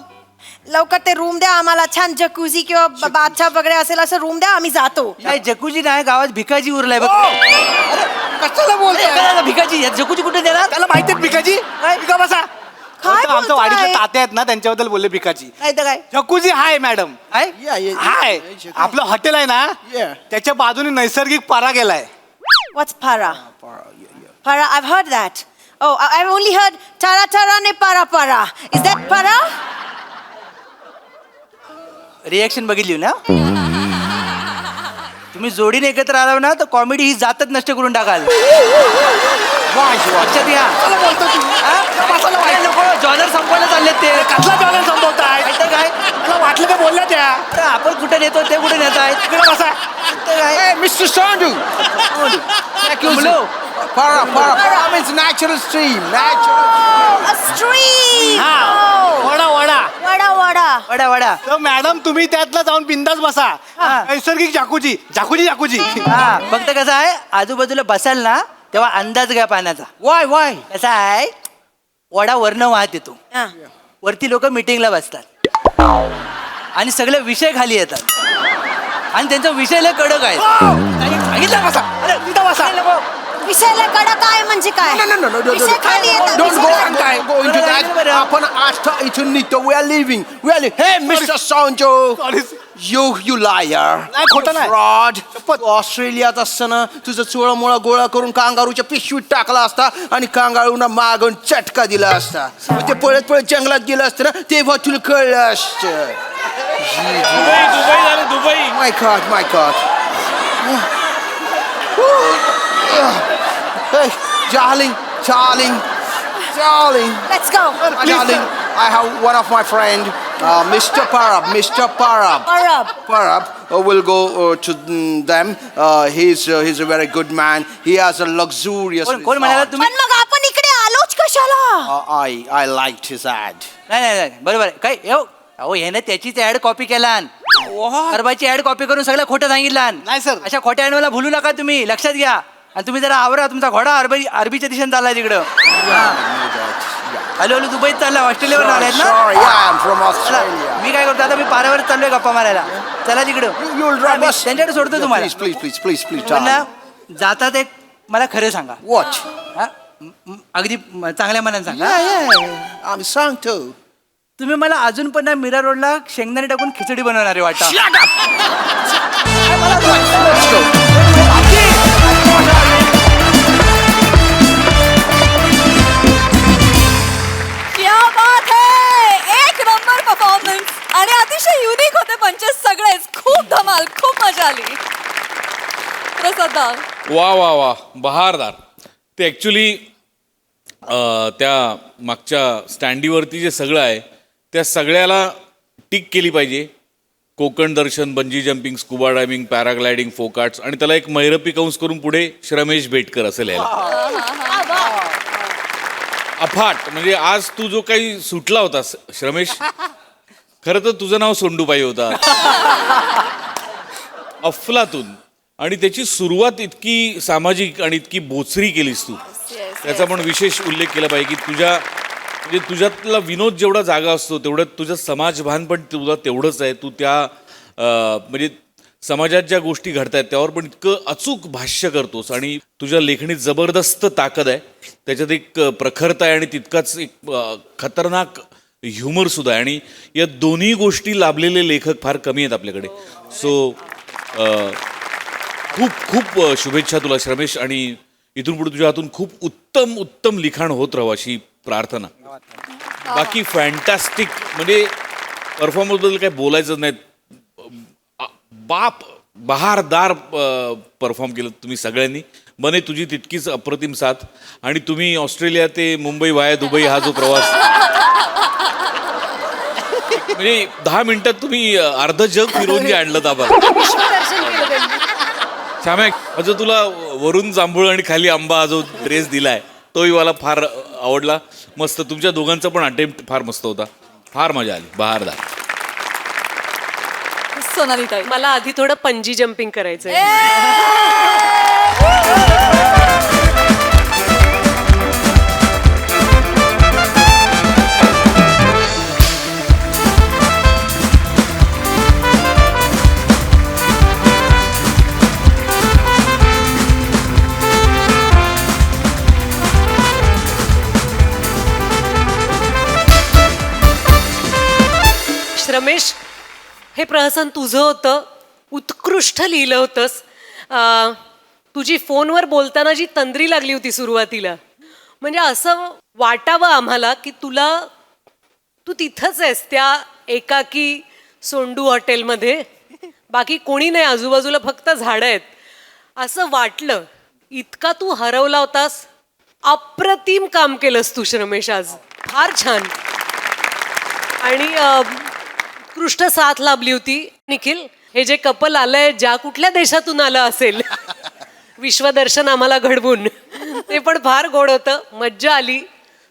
लवकर ते रूम द्या आम्हाला छान जकुझी किंवा बादशाह वगैरे असेल असं रूम द्या आम्ही जातो नाही जकुजी नाही गावात भिकाजी उरलाय बघ कशाला बोलताय भिकाजी जकुजी कुठे देणार त्याला माहिती आहे भिकाजी भिका बसा काय आमच्या बोलताय? वाडीतले तात्या आहेत ना त्यांच्याबद्दल बोलले भिकाजी काय तर काय जकुजी हाय मॅडम हाय आपलं हॉटेल आहे ना Yeah. त्याच्या बाजूने नैसर्गिक पारा गेलाय What's para? Para, I've heard that. Oh, I've only heard tara tara ne para para. Is that para? Reaction बघितली ना तुम्ही जोडीने एकत्र आला ना तर कॉमेडी ही जातच नष्ट करून टाकाल लक्षात घ्या जॉनर संपवायला चाललेत ते कसला जॉनर संपवताय काय तर काय मला वाटलं काय बोलल्या त्या तर आपण कुठे नेतो ते कुठे नेत आहेत इकडे बसा Hey, Mr. Sandu! Para means natural stream. A stream! हा Oh, वडा वडा वडा वडा. वडा वडा तर मॅडम तुम्ही त्यातला जाऊन बिंदास बसा नैसर्गिक जाकुजी हा फक्त कसं आहे आजूबाजूला बसाल ना तेव्हा अंदाज घ्या पाण्याचा Why? कसा आहे वडा वरनं वाहत येतो Ah. वरती लोक मिटिंगला बसतात आणि सगळे विषय खाली येतात आणि त्यांचा विषय लय कडक आहे सांगितलं बसा अरे तिथं बसा विषयाला कडा काय म्हणजे काय No. विषय खाली येतात. Don't विषय- go into that. आपण आता इथून निघतो. We are leaving. Hey, Mr. Sanju! Sorry. You liar. नाही, खोटं नाही. Fraud. तू ऑस्ट्रेलियात असताना तुझं चोळमुळा गोळा करून कांगारूच्या पिशवीत टाकला असता आणि कांगारूंना मागून चटका दिला असता मग ते पळत जंगलात गेलं असतं ना तेव्हा तुला कळलं असतं Dubai My God. Hey, darling. Darling. Let's go. Darling, I have one of my friend, Mr. Parab. Mr. Parab. Parab will go to them. He's a very good man. He has a luxurious. कोण म्हणाला resort. तुम्ही? पण मग आपण इकडे आलोच कशाला? I liked his ad. नाही बरोबर आहे. काय अहो ह्याने त्याचीच ऍड कॉपी केला अरबाची ऍड कॉपी करून सगळं खोटं सांगितलं. नाही, sir. अशा खोट्या ऍड मला भुलू नका तुम्ही, लक्षात घ्या. आणि तुम्ही जरा आवरा, तुमचा घोडा अरबीच्या दिशेने चाललाय तिकडं. हॅलो दुबईत चालला, ऑस्ट्रेलियावर आलायत ना. Sorry, I am from चला, Australia. मी काय करतो आता, मी पारावर चाललोय गप्पा मारायला. चला तिकडं. You'll drive us. त्यांच्याकडे सोडतो तुम्हाला. Please, पण ना, darling. जातात एक मला खरं सांगा. What? हा? अगदी चांगल्या मनाने सांगा. Yeah. I'm sang too. तुम्ही मला अजून पण ना मीरा रोडला शेंगदाणे टाकून खिचडी बनवणारे वाटा. Let's go. क्या बात है, एक नंबर परफॉर्मन्स आणि अतिशय युनिक होते पंचेस सगळेच. खूप धमाल, खूप मजा आली. प्रसादा वा वा वा बहारदार. ते ॲक्च्युली त्या मागच्या स्टँडीवरती जे सगळं आहे त्या सगळ्याला टिक केली पाहिजे. Konkan Darshan, bungee jumping, scuba diving, paragliding, folk arts आणि त्याला एक मैरपी कंस करून पुढे श्रमेश बेटकर असेल यायला. अफाट म्हणजे आज तू जो काही सुटला होतास श्रमेश, खरं तर तुझं नाव सोंडूबाई होता. अफलातून. आणि त्याची सुरुवात इतकी सामाजिक आणि इतकी बोचरी केलीस तू, त्याचा पण विशेष उल्लेख केला पाहिजे की म्हणजे तुझ्यातला विनोद जेवढा जागा असतो तेवढं तुझं समाजभान पण तुझं तेवढंच आहे. तू त्या म्हणजे समाजात ज्या गोष्टी घडतायत त्यावर पण इतकं अचूक भाष्य करतोस आणि तुझ्या लेखणीत जबरदस्त ताकद आहे. त्याच्यात एक प्रखरता आहे आणि तितकाच एक खतरनाक ह्युमरसुद्धा आहे. आणि या दोन्ही गोष्टी लाभलेले लेखक फार कमी आहेत आपल्याकडे. सो खूप शुभेच्छा तुला श्रमेश. आणि इथून पुढे तुझ्या हातून खूप उत्तम लिखाण होत राहावं अशी प्रार्थना. बाकी फॅन्टॅस्टिक. म्हणजे परफॉर्मन्सबद्दल काही बोलायचं नाही. बहारदार परफॉर्म केलं तुम्ही सगळ्यांनी. बने तुझी तितकीच अप्रतिम साथ. आणि तुम्ही ऑस्ट्रेलिया ते मुंबई वाया दुबई हा जो प्रवास म्हणजे 10 मिनिटात तुम्ही अर्ध जग फिरवून आणलं आम्हाला. श्याम्या, म्हणजे तुला वरून जांभूळ आणि खाली आंबा हा जो ड्रेस दिलाय तोही मला फार आवडला. मस्त. तुमच्या दोघांचा पण अटेम्प्ट फार मस्त होता. फार मजा आली. बहारदार. सोनाली ताई. मला आधी थोडं पंजी जम्पिंग करायचंय. रमेश, हे प्रहसन तुझं होतं. उत्कृष्ट लिहिलं होतंस. तुझी फोनवर बोलताना जी तंद्री लागली होती सुरुवातीला, म्हणजे असं वाटावं आम्हाला की तू तिथंच आहेस त्या एकाकी सोंडू हॉटेलमध्ये, बाकी कोणी नाही, आजूबाजूला फक्त झाडं आहेत असं वाटलं. इतका तू हरवला होतास. अप्रतिम काम केलंस तू श्रमेश आज. फार छान. आणि उत्कृष्ट साथ लाभली होती. निखिल, हे जे कपल आलंय ज्या कुठल्या देशातून आलं असेल विश्वदर्शन आम्हाला घडवून, ते पण फार गोड होतं. मज्जा आली.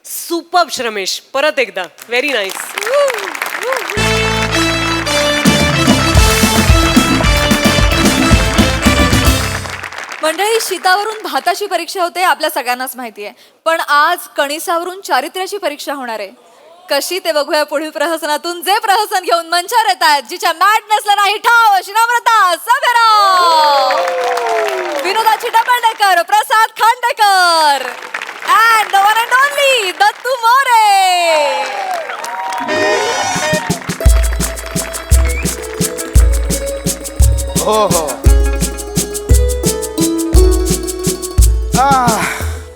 सुपर्ब श्रमेश. परत एकदा व्हेरी नाईस. मंडळी, शीतावरून भाताची परीक्षा होते आपल्या सगळ्यांनाच माहिती आहे, पण आज कणिसावरून चारित्र्याची परीक्षा होणार आहे. कशी ते बघूया पुढील प्रहसनातून. जे प्रहसन घेऊन मंचावर येत आहेत, जिच्या मॅडनेसला नाही ठाव अशी नम्रता सभेराव, विनोदाची double decker Prasad Khandekar, and the one and only Dattu More. हो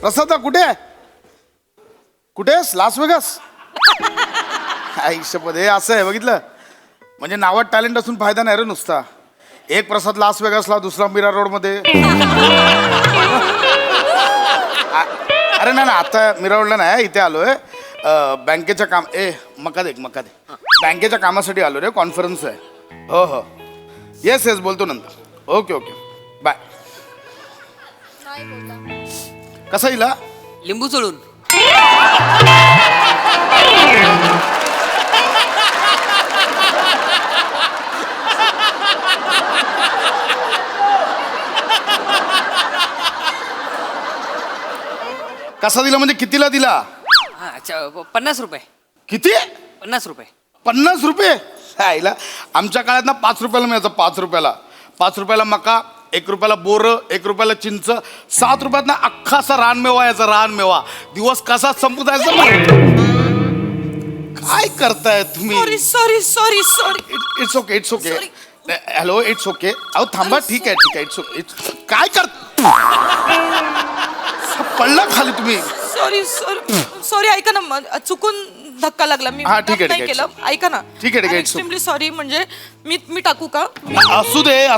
प्रसादा, कुठे लास वेगास? आयुष्यपद असं आहे बघितलं, म्हणजे नावात टॅलेंट असून फायदा नाही रे नुसता. एक प्रसाद लास वेगासला, दुसरा मीरा रोड मध्ये. अरे नाही आता मिरवलं नाही, इथे आलोय बँकेच्या काम मका दे बँकेच्या कामासाठी आलो रे, कॉन्फरन्स आहे. हो येस बोलतो नंतर. Okay bye. कसा येईल? लिंबू चोळून. कसा दिला म्हणजे कितीला दिला? अच्छा 50 रुपये. किती? 50 रुपये. 50 रुपये? आईला आमच्या काळात ना 5 रुपयाला मिळायचं. 5 रुपयाला मका, 1 रुपयाला बोरं, 1 रुपयाला चिंच, 7 रुपयात ना अख्खा असा रानमेवा याचा. रानमेवा दिवस कसा संपू जायचा. काय करताय तुम्ही? Sorry it's okay. Hello it's okay. अहो थांबा. ठीक आहे इट्स ओके. काय कर पडला खाली तुम्ही? सॉरी ऐका ना, चुकून धक्का लागला. मी हा, ठीक आहे, नाही ठीक आहे. केलं. ऐका ना. ठीक आहे. Extremely sorry. म्हणजे मी टाकू का? असू दे.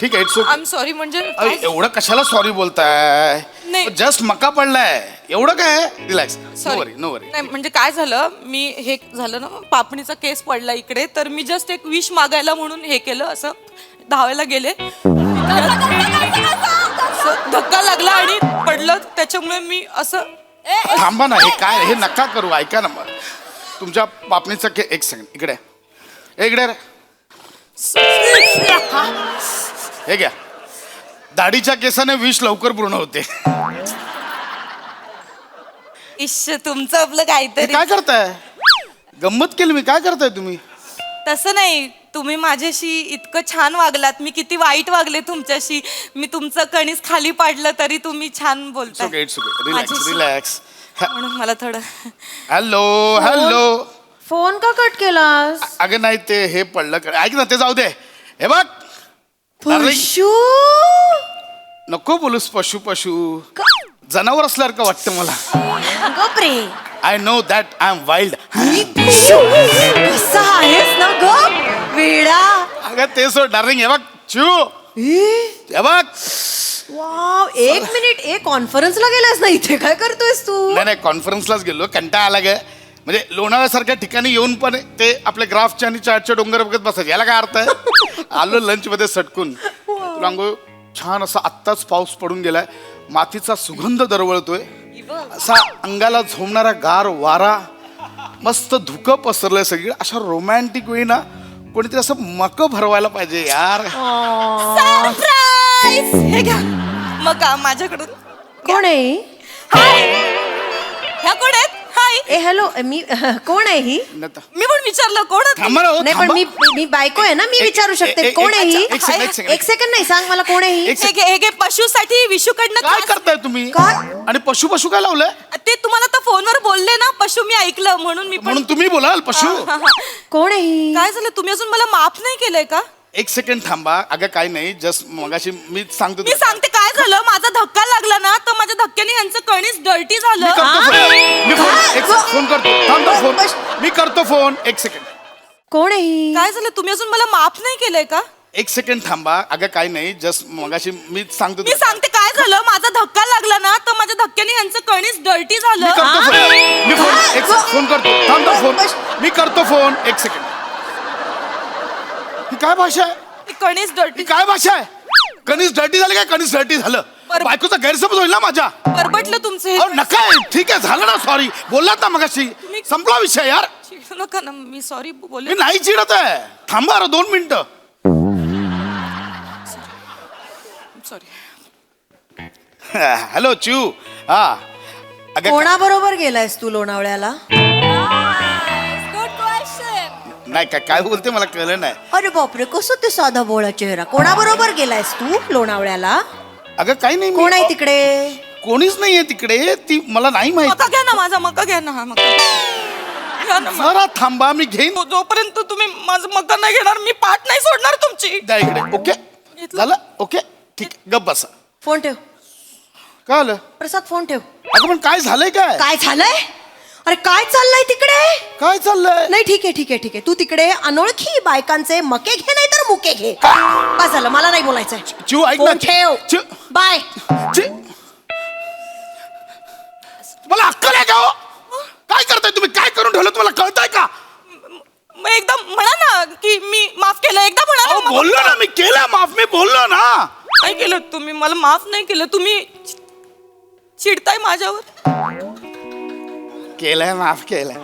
ठीक आहे it's I okay. Am sorry. म्हणजे काय? एवढं कशाला सॉरी बोलताय? नाही. जस्ट मका पडलाय. एवढं काय? रिलॅक्स. सॉरी. नो वरी. नाही म्हणजे काय झालं, मी हे झालं ना, पापणीचा केस पडला इकडे, तर मी जस्ट एक विश मागायला म्हणून हे केलं, असं धावायला गेले, असं धक्का लागला आणि पडलं. त्याच्यामुळे मी असं. थांबा ना, हे काय हे नका करू. ऐका ना मग तुमच्या पापणीचा एक सेकंड इकडे रे. हे घ्या. दाढीच्या केसाने विष लवकर पूर्ण होते. इश्श, तुमचं आपलं हे काहीतरी. काय करताय? गंमत केली मी. काय करताय तुम्ही? तसं नाही, तुम्ही माझ्याशी इतकं छान वागलात, मी किती वाईट वागले तुमच्याशी. मी तुमचं कणीस खाली पाडलं तरी तुम्ही छान बोलताय. It's okay. माझ्याशी. रिलॅक्स. म्हणून मला थोडं. हॅलो. फोन का कट केलास? अगं नाही ते हे पडलं. ऐक ना, ते जाऊ दे. हे बघ darling, पशू. नको बोलूस पशू. जनावर असल्यासारखं वाटतं मला. गप्रे. I know that I am wild. कसा आहेस ना ग वेडा. अगं ते सो डार्लिंग. हे बघ हे बघ. वाव. 1 मिनिट. कॉन्फरन्सला गेलास ना? इथे काय करतोयस तू? नाही कंफरन्सलाच गेलो. कंटाळा आला ग. म्हणजे लोणावळ्यासारख्या ठिकाणी येऊन पण ते आपले ग्राफचे आणि चार्टचे डोंगर बघत बसायचे. याला काय अर्थ आहे? आलो लंच मध्ये सटकून. तुला अंगो छान असा आत्ताच पाऊस पडून गेलाय. मातीचा सुगंध दरवळतोय. असा अंगाला झोमणारा गार वारा. मस्त धुकं पसरलंय सगळी. अशा रोमॅन्टिक वेळी ना कोणीतरी असं मक भरवायला पाहिजे यार. सरप्राईज. हे घ्या मका माझ्याकडून. कोण आहे? ह्या कोण आहेत? हाय. हॅलो. मी कोण आहे ही? नता. मी पण विचारलं कोण आहेत? थांबा ना, हो, नाही पण थांबा. मी बायको आहे ना, मी विचारू शकते. एक- कोण आहे ही? एक सेकंड. एक सेकंड नाही, सांग मला कोण आहे ही? एक सेकंड. हे घे पशुसाठी विशूकडनं काय खास. करताय तुम्ही? काय? आणि पशु काय लावलंय? ते तुम्हाला तर फोनवर बोलले ना पशु, मी ऐकलं म्हणून मी पण. म्हणून तुम्ही बोलाल पशु. कोण आहे ही? काय झालं, तुम्ही अजून मला माफ नाही केलंय का? एक सेकंड थांबा. अगं काय नाही, जस्ट मगाशी मी सांगतो. मी सांगते काय झालं. माझा धक्का लागला ना, तर माझ्या धक्क्याने यांचं कणीस डर्टी झालं. मी फोन करतो. थांब फोन. मी करतो फोन. एक सेकंड. कोण आहे ही? काय झालं, तुम्ही अजून मला माफ नाही केलंय का? एक सेकंड थांबा. अगं काय नाही, जस्ट मगाशी मी सांगतो. मी सांगते काय झालं. माझा धक्का लागला ना, तर माझ्या धक्क्याने यांचं कणीस डर्टी झालं. फोन करतो. थांब फोन. मी करतो फोन. एक सेकंड. ही काय भाषा आहे? कणीस डर्टी. ही काय भाषा आहे? कणीस डर्टी झालं काय? कणीस डर्टी झालं. बायकोचा गैरसमज होईल ना माझ्या. परबटलं तुमचं हे. अहो नका. ठीक आहे झालं ना. सॉरी बोललात ना मगाशी. संपला विषय यार. चिडू नका ना, मी सॉरी बोलले. मी नाही चिडत आहे. थांबा 2 मिनिटं. सॉरी. हॅलो चिऊ. हा अगं कोणाबरोबर गेलायस तू लोणावळ्याला? नाही काय बोलते मला कळलं नाही. अरे बापरे, कसं ते साधा भोळा चेहरा. कोणाबरोबर गेलायस तू लोणावळ्याला? अगं काही नाही. कोण आहे तिकडे? कोणीच नाहीये तिकडे. ती मला नाही माहिती. मका घ्या ना, माझा मका घ्या ना. हा मका घ्या ना. जरा थांबा. मी घेईन. जोपर्यंत तुम्ही माझं मका नाही घेणार, मी पाठ नाही सोडणार तुमची. द्या इकडे. ओके झालं. ओके ठीक आहे. गप्प बसा. फोन ठेव. काय आलं? प्रसाद फोन ठेव. अगं पण काय झालंय? काय झालंय? अरे काय चाललंय तिकडे? काय चाललंय? नाही ठीक आहे. तू तिकडे अनोळखी बायकांचे मके घे, नाही तर मुके घे. काय झालं? मला नाही बोलायचंय. चिऊ ऐक ना. फोन ठेव. चिऊ. बाय. मला माफ नाही केलं, तुम्ही चिडताय माझ्यावर. केलंय, माफ केलंय,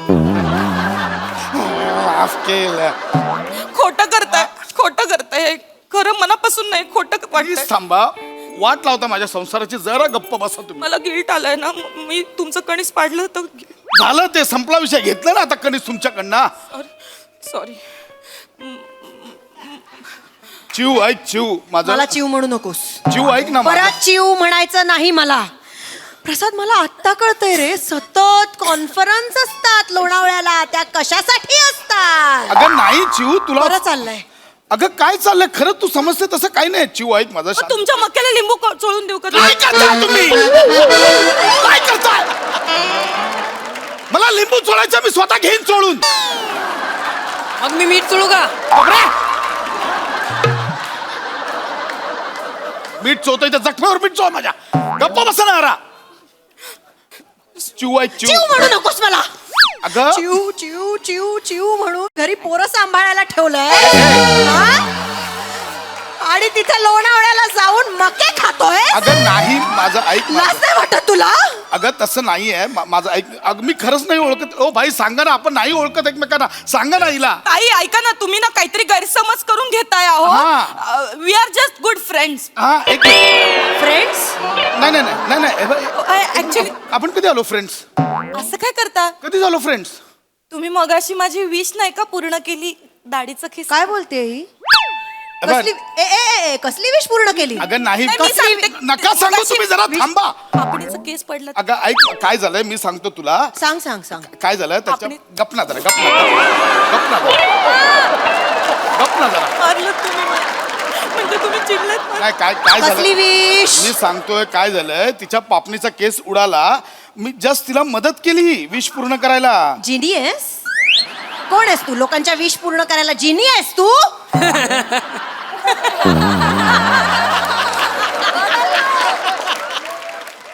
माफ केलं. खोटं करताय, हे खरं मनापासून नाही, खोटं प्लीज वाटतंय. थांबा, वाट लावता माझ्या संसाराची, जरा गप्प बसा तुम्ही. मला गिल्ट आलाय ना, मी तुमचं कणीस पाडलं होतं. झालं ते, संपला विषय, घेतलं ना आता कणीस तुमच्याकडनं. सॉरी. चिव ऐक, चिव माझं, मला चिव म्हणू नकोस, चिव ऐक ना माझं. परत चिव म्हणायचं नाही मला. प्रसाद, मला आत्ता कळतंय रे, सतत कॉन्फरन्स असतात लोणावळ्याला, त्या कशासाठी असतात? अगं नाही चिव, तुला बरं चाललंय. अगं काय चाललंय, खरं तू समजते तसं काही नाही. चिव ऐक माझं, शांत. तुमच्या मक्याला लिंबू चोळून देऊ का? काय करताय तुम्ही, काय करताय? मला लिंबू चोळायचं, मी स्वतः घेईन चोळून. मग मी मीठ चोळू का? मीठ चोतोय त्या जखमेवर मीठ चोळ माझ्या. गप्पा बसा ना जरा. चिव ऐक, चिव चिव. म्हणू नकोस मला. अगं चिव चिव चिव चिव म्हणून घरी पोरं सांभाळायला ठेवलंय, हा? आणि तिथे लोणावळ्याला जाऊन मके खातोय. अगं नाही, माझं ऐक माझं. लाज नाही वाटत तुला? अगं तसं नाहीये, माझं ऐक. अगं मी खरंच नाही ओळखत. ओ भाई सांगा ना, आपण नाही ओळखत एकमेकांना, सांगा ना हिला. ताई ऐका ना, तुम्ही ना काहीतरी गैरसमज करून घेताय हा. आहो. We are just good friends. हा एक फ्रेंड्स? नाही नाही नाही नाही हे बघ, ऍक्च्युली आपण कधी आलो फ्रेंड्स? असं काय करता कधी झालो फ्रेंड्स? तुम्ही? मगाशी माझी विश नाही का पूर्ण केली, दाढीचं खिस? काय बोलते ही? कसली कसली विश पूर्ण केली? अगं नाही, नाही, मी सांगते. नका सांगू, तुम्ही जरा थांबा. आपणीचा केस पडला. अगं ऐक, काय झालंय मी सांगतो तुला. सांग सांग सांग. काय झालं त्याच्या, आपण- गपना जरा, गपना जरा. मारलं तुम्ही मला. म्हणजे तुम्ही चिडलात ना. नाही काय काय कसली झालं विश? मी सांगतोय काय झालंय. तिच्या पापणीचा केस उडाला, मी जस्ट तिला मदत केली विश पूर्ण करायला. जिनी आहेस? कोण आहेस तू? लोकांच्या विश पूर्ण करायला जिनी आहेस तू?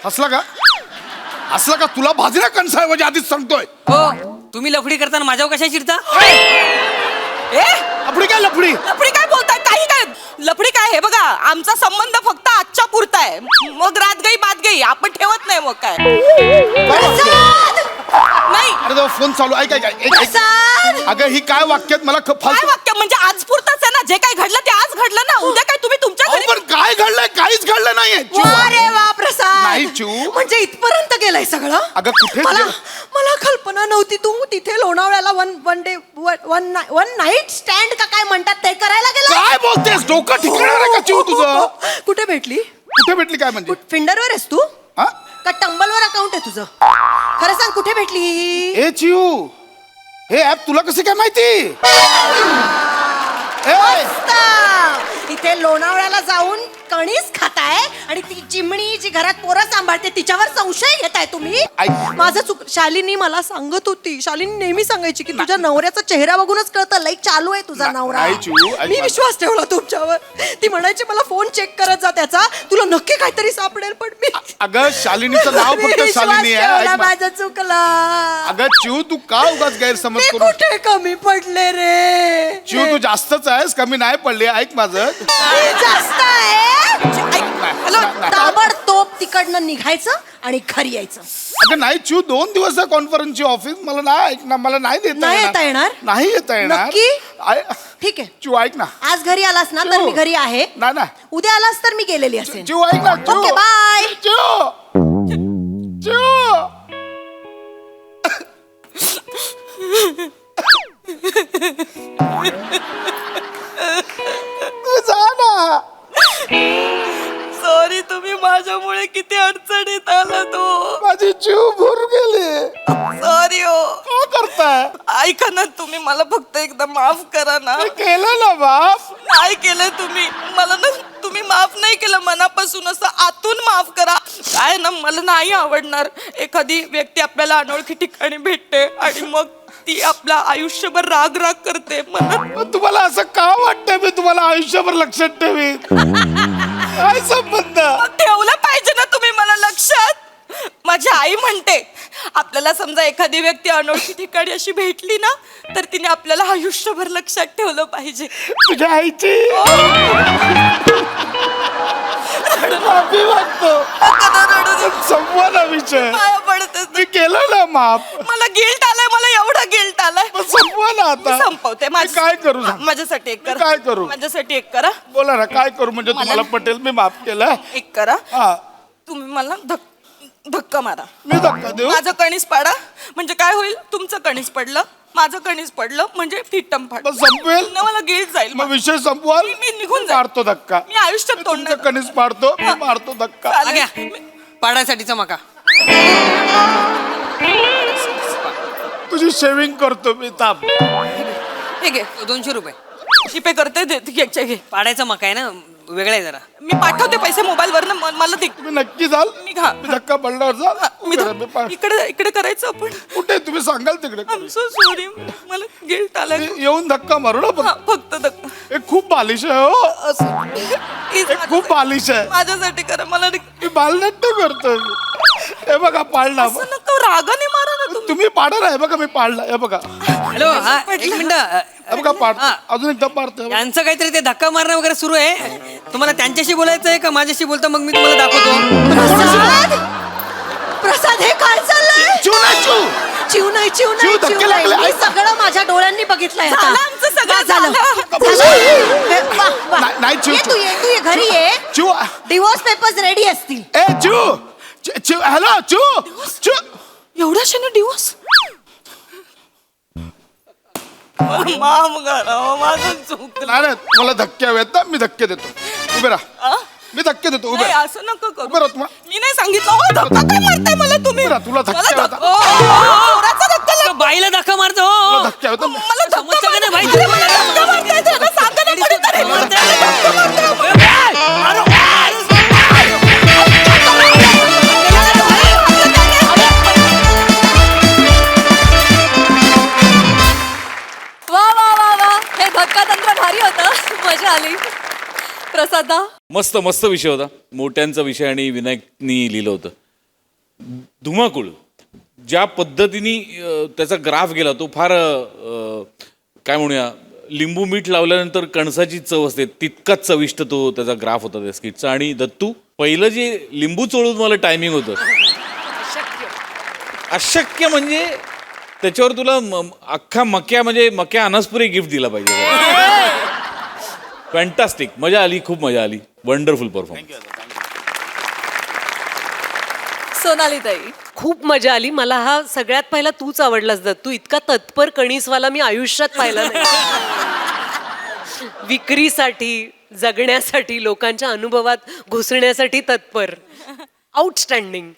हसला का, हसला का? तुला भाजऱ्या कणसाऐवजी आधीच सांगतोय. हो, तुम्ही लफडी करताना माझ्यावर कशा चिडता? लफडी काय, लफडी लफडी काय बोलताय? काही काय लफडी काय? हे बघा, आमचा संबंध फक्त आजच्या पुरता आहे. मग रात गई बात गई, आपण ठेवत नाही मग काय. नाही अरे तो फोन चालू. ऐक ऐक ऐक, ऐक. अगं ही काय वाक्यात मला काय फालतू. वाक्य म्हणजे? आज पुरताच आहे ना, जे काही घडलं ते आज घडलं ना. उद्या काय तुम्ही तुमच्या अहो, घरी पण काय घडलंय? काहीच घडलं नाहीये. चिव. वा रे वा प्रसाद. नाही, चिव. म्हणजे इथपर्यंत गेलंय सगळं? अगं कुठे मला कल्पना नव्हती तू तिथे लोणावळ्याला वन नाईट स्टँड का काय म्हणतात ते करायला गेला. काय बोलतेस? डोकं ठिकाणार आहे का चिव तुझं? कुठे भेटली? कुठे भेटली काय म्हणजे? फिंडरवर आहेस तू हा? का टंबलवर अकाउंट आहे तुझं? खरं सांग, कुठे भेटली? ए चिव, हे ऍप तुला कसं काय माहिती? मस्त. इथे लोणावळ्याला जाऊन कणीस खाताय आणि ती चिमणी जी घरात पोरं सांभाळते तिच्यावर संशय घेताय तुम्ही? ऐक. माझं चुक. शालिनी मला सांगत होती, शालिनी नेहमी सांगायची की तुझ्या नवऱ्याचा चेहरा बघूनच कळतं लई चालू आहे तुझा नवरा. नाही, चिऊ, ऐक मी माझं. विश्वास ठेवला तुमच्यावर. ती म्हणायची मला फोन चेक करत जा त्याचा, तुला नक्की काहीतरी सापडेल. पण मी अगं शालिनीचं नाव मी फक्त विश्वास शालिनी आहे. ठेवला, ऐक मा- माझं चुकलं. अगं चिव, तू का उगाच गैरसमज मी करू? कुठे कमी पडले रे? चिव तू जास्तच आहेस, कमी नाही पडली. ऐक माझं. मी जास्त आहे. हॅलो, ताबडतोब तिकडनं निघायचं आणि घरी यायचं. अगं नाही चिव, 2 दिवस आहे कॉन्फरन्सची ऑफिस. मला नाही ऐक ना, मला नाही नाही येता येणार? नाही येता येणार. नक्की? आय- ठीक आहे, चिव ऐक ना. आज घरी आलास ना तर मी घरी आहे. नाही ना उद्या आलास तर मी गेलेली असेल. चिव ऐक ना. चिव. Okay, bye. चिव. चिव. तू जा ना. सॉरी, तुम्ही माझ्यामुळे किती अडचणीत आला तो. माझी जीव भर गेली. सॉरी हो. काय करताय? ऐका ना, तुम्ही मला फक्त एकदा माफ करा ना. मी केलं ना बाप. काय केलं तुम्ही मला ना? तुम्ही माफ नाही केलं मनापासून, असं आतून माफ करा. काय ना, मला नाही आवडणार एखादी व्यक्ती आपल्याला अनोळखी ठिकाणी भेटते आणि मग ती आपला आयुष्यभर राग राग करते. मला तुम्हाला असं का वाटतंय मी तुम्हाला आयुष्यभर लक्षात ठेवीन? काय संबंध? ठेवलं पाहिजे ना तुम्ही मला लक्षात. माझी आई म्हणते, आपल्याला समजा एखादी व्यक्ती अनोळखी ठिकाणी अशी भेटली ना, तर तिने आपल्याला आयुष्यभर लक्षात ठेवलं पाहिजे. तुझ्या आईची माफी मागतो. संपवा ना विषय. पाया पडते. मी केलं ना माफ. मला गिल्ट आलाय, मला एवढं गिल्ट आलाय. मग संपवा ना आता. मी संपवते. मी काय करू सांग? माझ्यासाठी एक करा. काय करू? माझ्यासाठी एक करा. बोला ना काय करू म्हणजे तुम्हाला पटेल मी माफ केलं. एक करा. हा तुम्ही मला धक्का मारा. मी धक्का देऊ. माझं कणीस पाडा म्हणजे काय होईल, तुमचं कणीस पडलं, माझं कणीस पडलं म्हणजे फिट्टम फाट. मग संपवेल. मला गिल्ट जाईल. मग विषय संपवाल. मी निघून जाईल. मारतो धक्का. मी आयुष्यात तोंड तुमचं कणीस पाडतो मी मारतो धक्का. पाडायसाठीचा मका. तुझी शेविंग करतो मी. ताप. हे घे 200 रुपये जीपे करते घे. पाडायचा मका आहे ना, वेगळा आहे जरा. मी पाठवते पैसे मोबाईल वर मला दे. तुम्ही नक्की जाल. निघा. मी धक्का पडल्यावर जाल. इकडे इकडे करायचं आपण. कुठे तुम्ही सांगाल तिकडे आय एम सो सॉरी. मला गिल्ट आलाय. येऊन धक्का मारू ना हा, फक्त धक्का. हे खूप बालिश आहे हो. हे खूप बालिश आहे. माझ्यासाठी करा. मला मी बालनाट्य करतो. हे बघा पाळणा. असं नको रागाने मारा ना तुम्ही. तुम्ही पाडा ना. हे बघा मी पाडला. हे बघा. हॅलो हा एक मिनिट. हे बघा पाडतो. अजून एकदा पाडतो. यांचं काहीतरी ते धक्का मारणं वगैरे सुरू आहे. तुम्हाला त्यांच्याशी बोलायचं आहे का माझ्याशी बोलता? मग मी तुम्हाला दाखवतो. प्रसाद हे काय चाललंय? चिव नाही चिव. चिव नाही चिव नाही धक्के चिव नाही. लागले. मी सगळं माझ्या डोळ्यांनी बघितलंय आता. झालं आमचं सगळं झालं. नाही चिव तू ये घरी ये. चिव. डिवोर्स पेपर्स रेडी असतील. ए चिव. चिव हॅलो चिव. चिव. एवढ्या क्षणी दिवस माफ करा. माझं चुकलं. नाही मला धक्के हवेत ना. मी धक्के देतो. उभे राहा. मी धक्के देतो. उभे नाही, राहा. असं नको करू. उभे राहा तुम्हाला. मी नाही सांगितलं. ओ, धक्का काय मारताय मला तुम्ही? उभे राहा. तुला धक्के मला हवेत. नवऱ्याचा धक्का लागला. बाईला धक्का मारतो. तुला धक्के हवेत. मला धक्का समजतं का नाही बाई? अरे, मला धक्का मारताय. त्याला सांगा ना कोणीतरी. वा वा वा वा, हे धक्का तंत्र भारी होतं. मजा आली. प्रसादा मस्त मस्त विषय होता. मोठ्यांचा विषय आणि विनायकनी लिहिलं होतं. धुमाकूळ ज्या पद्धतीने त्याचा ग्राफ गेला तो फार काय म्हणूया, लिंबू मीठ लावल्यानंतर कणसाची चव असते तितकाच चविष्ट तो त्याचा ग्राफ होता त्या स्किटचा. आणि दत्तू पहिलं जे लिंबू चोळून मला टायमिंग होतं अशक्य म्हणजे त्याच्यावर तुला अख्खा मक्या म्हणजे मक्या अनासपुरी गिफ्ट दिला पाहिजे. फॅन्टास्टिक. मजा आली. खूप मजा आली. Wonderful performance. सोनाली ताई. खूप मजा आली. मला हा सगळ्यात पहिला तूच आवडलास दत्तू. इतका तत्पर कणीसवाला मी आयुष्यात पाहिला नाही. विक्रीसाठी, जगण्यासाठी, लोकांच्या अनुभवात घुसण्यासाठी तत्पर. आउटस्टँडिंग.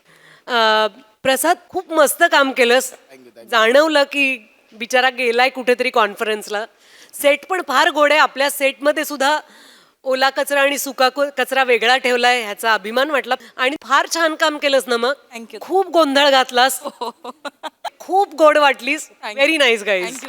प्रसाद खूप मस्त काम केलंस. जाणवलं की बिचारा गेलाय कुठेतरी कॉन्फरन्सला. सेट पण फार गोड आहे. आपल्या सेटमध्ये सुद्धा ओला कचरा आणि सुका कचरा वेगळा ठेवलाय ह्याचा अभिमान वाटला. आणि फार छान काम केलंस ना. मग थँक्यू. खूप गोंधळ घातलास. खूप गोड वाटलीस. Very nice guys.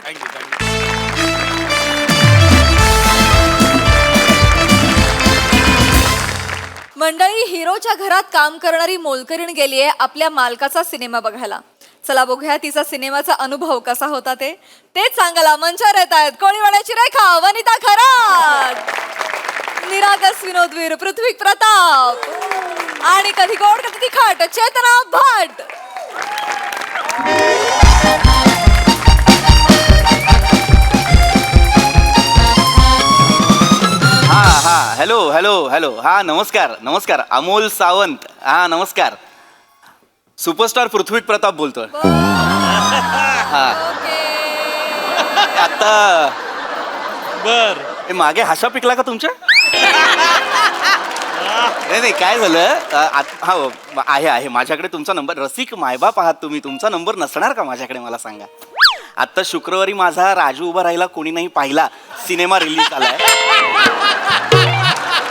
मंडळी, हिरोच्या घरात काम करणारी मोलकरीण गेलीये आपल्या मालकाचा सिनेमा बघायला. चला बघूया तिचा सिनेमाचा अनुभव कसा होता ते. तेच सांगायला मंचावर येत आहेत कोळीवाड्याची रेखा, वनिता खरात, निरागस विनोदवीर पृथ्वी प्रताप आणि कधी गोड कधी तिखट चेतना भट. हा हा हॅलो हॅलो हॅलो. हा नमस्कार नमस्कार. अमोल सावंत. हा नमस्कार. सुपरस्टार पृथ्वी प्रताप बोलतोय. हा आता बर मागे हाशा पिकला का तुमच्या? नाही नाही काय झालं हा आहे आहे माझ्याकडे तुमचा नंबर. रसिक मायबाप आहात तुम्ही. तुमचा नंबर नसणार का माझ्याकडे मला सांगा. आत्ता शुक्रवारी माझा राजू उभा राहिला कोणी नाही पाहिला सिनेमा रिलीज झालाय.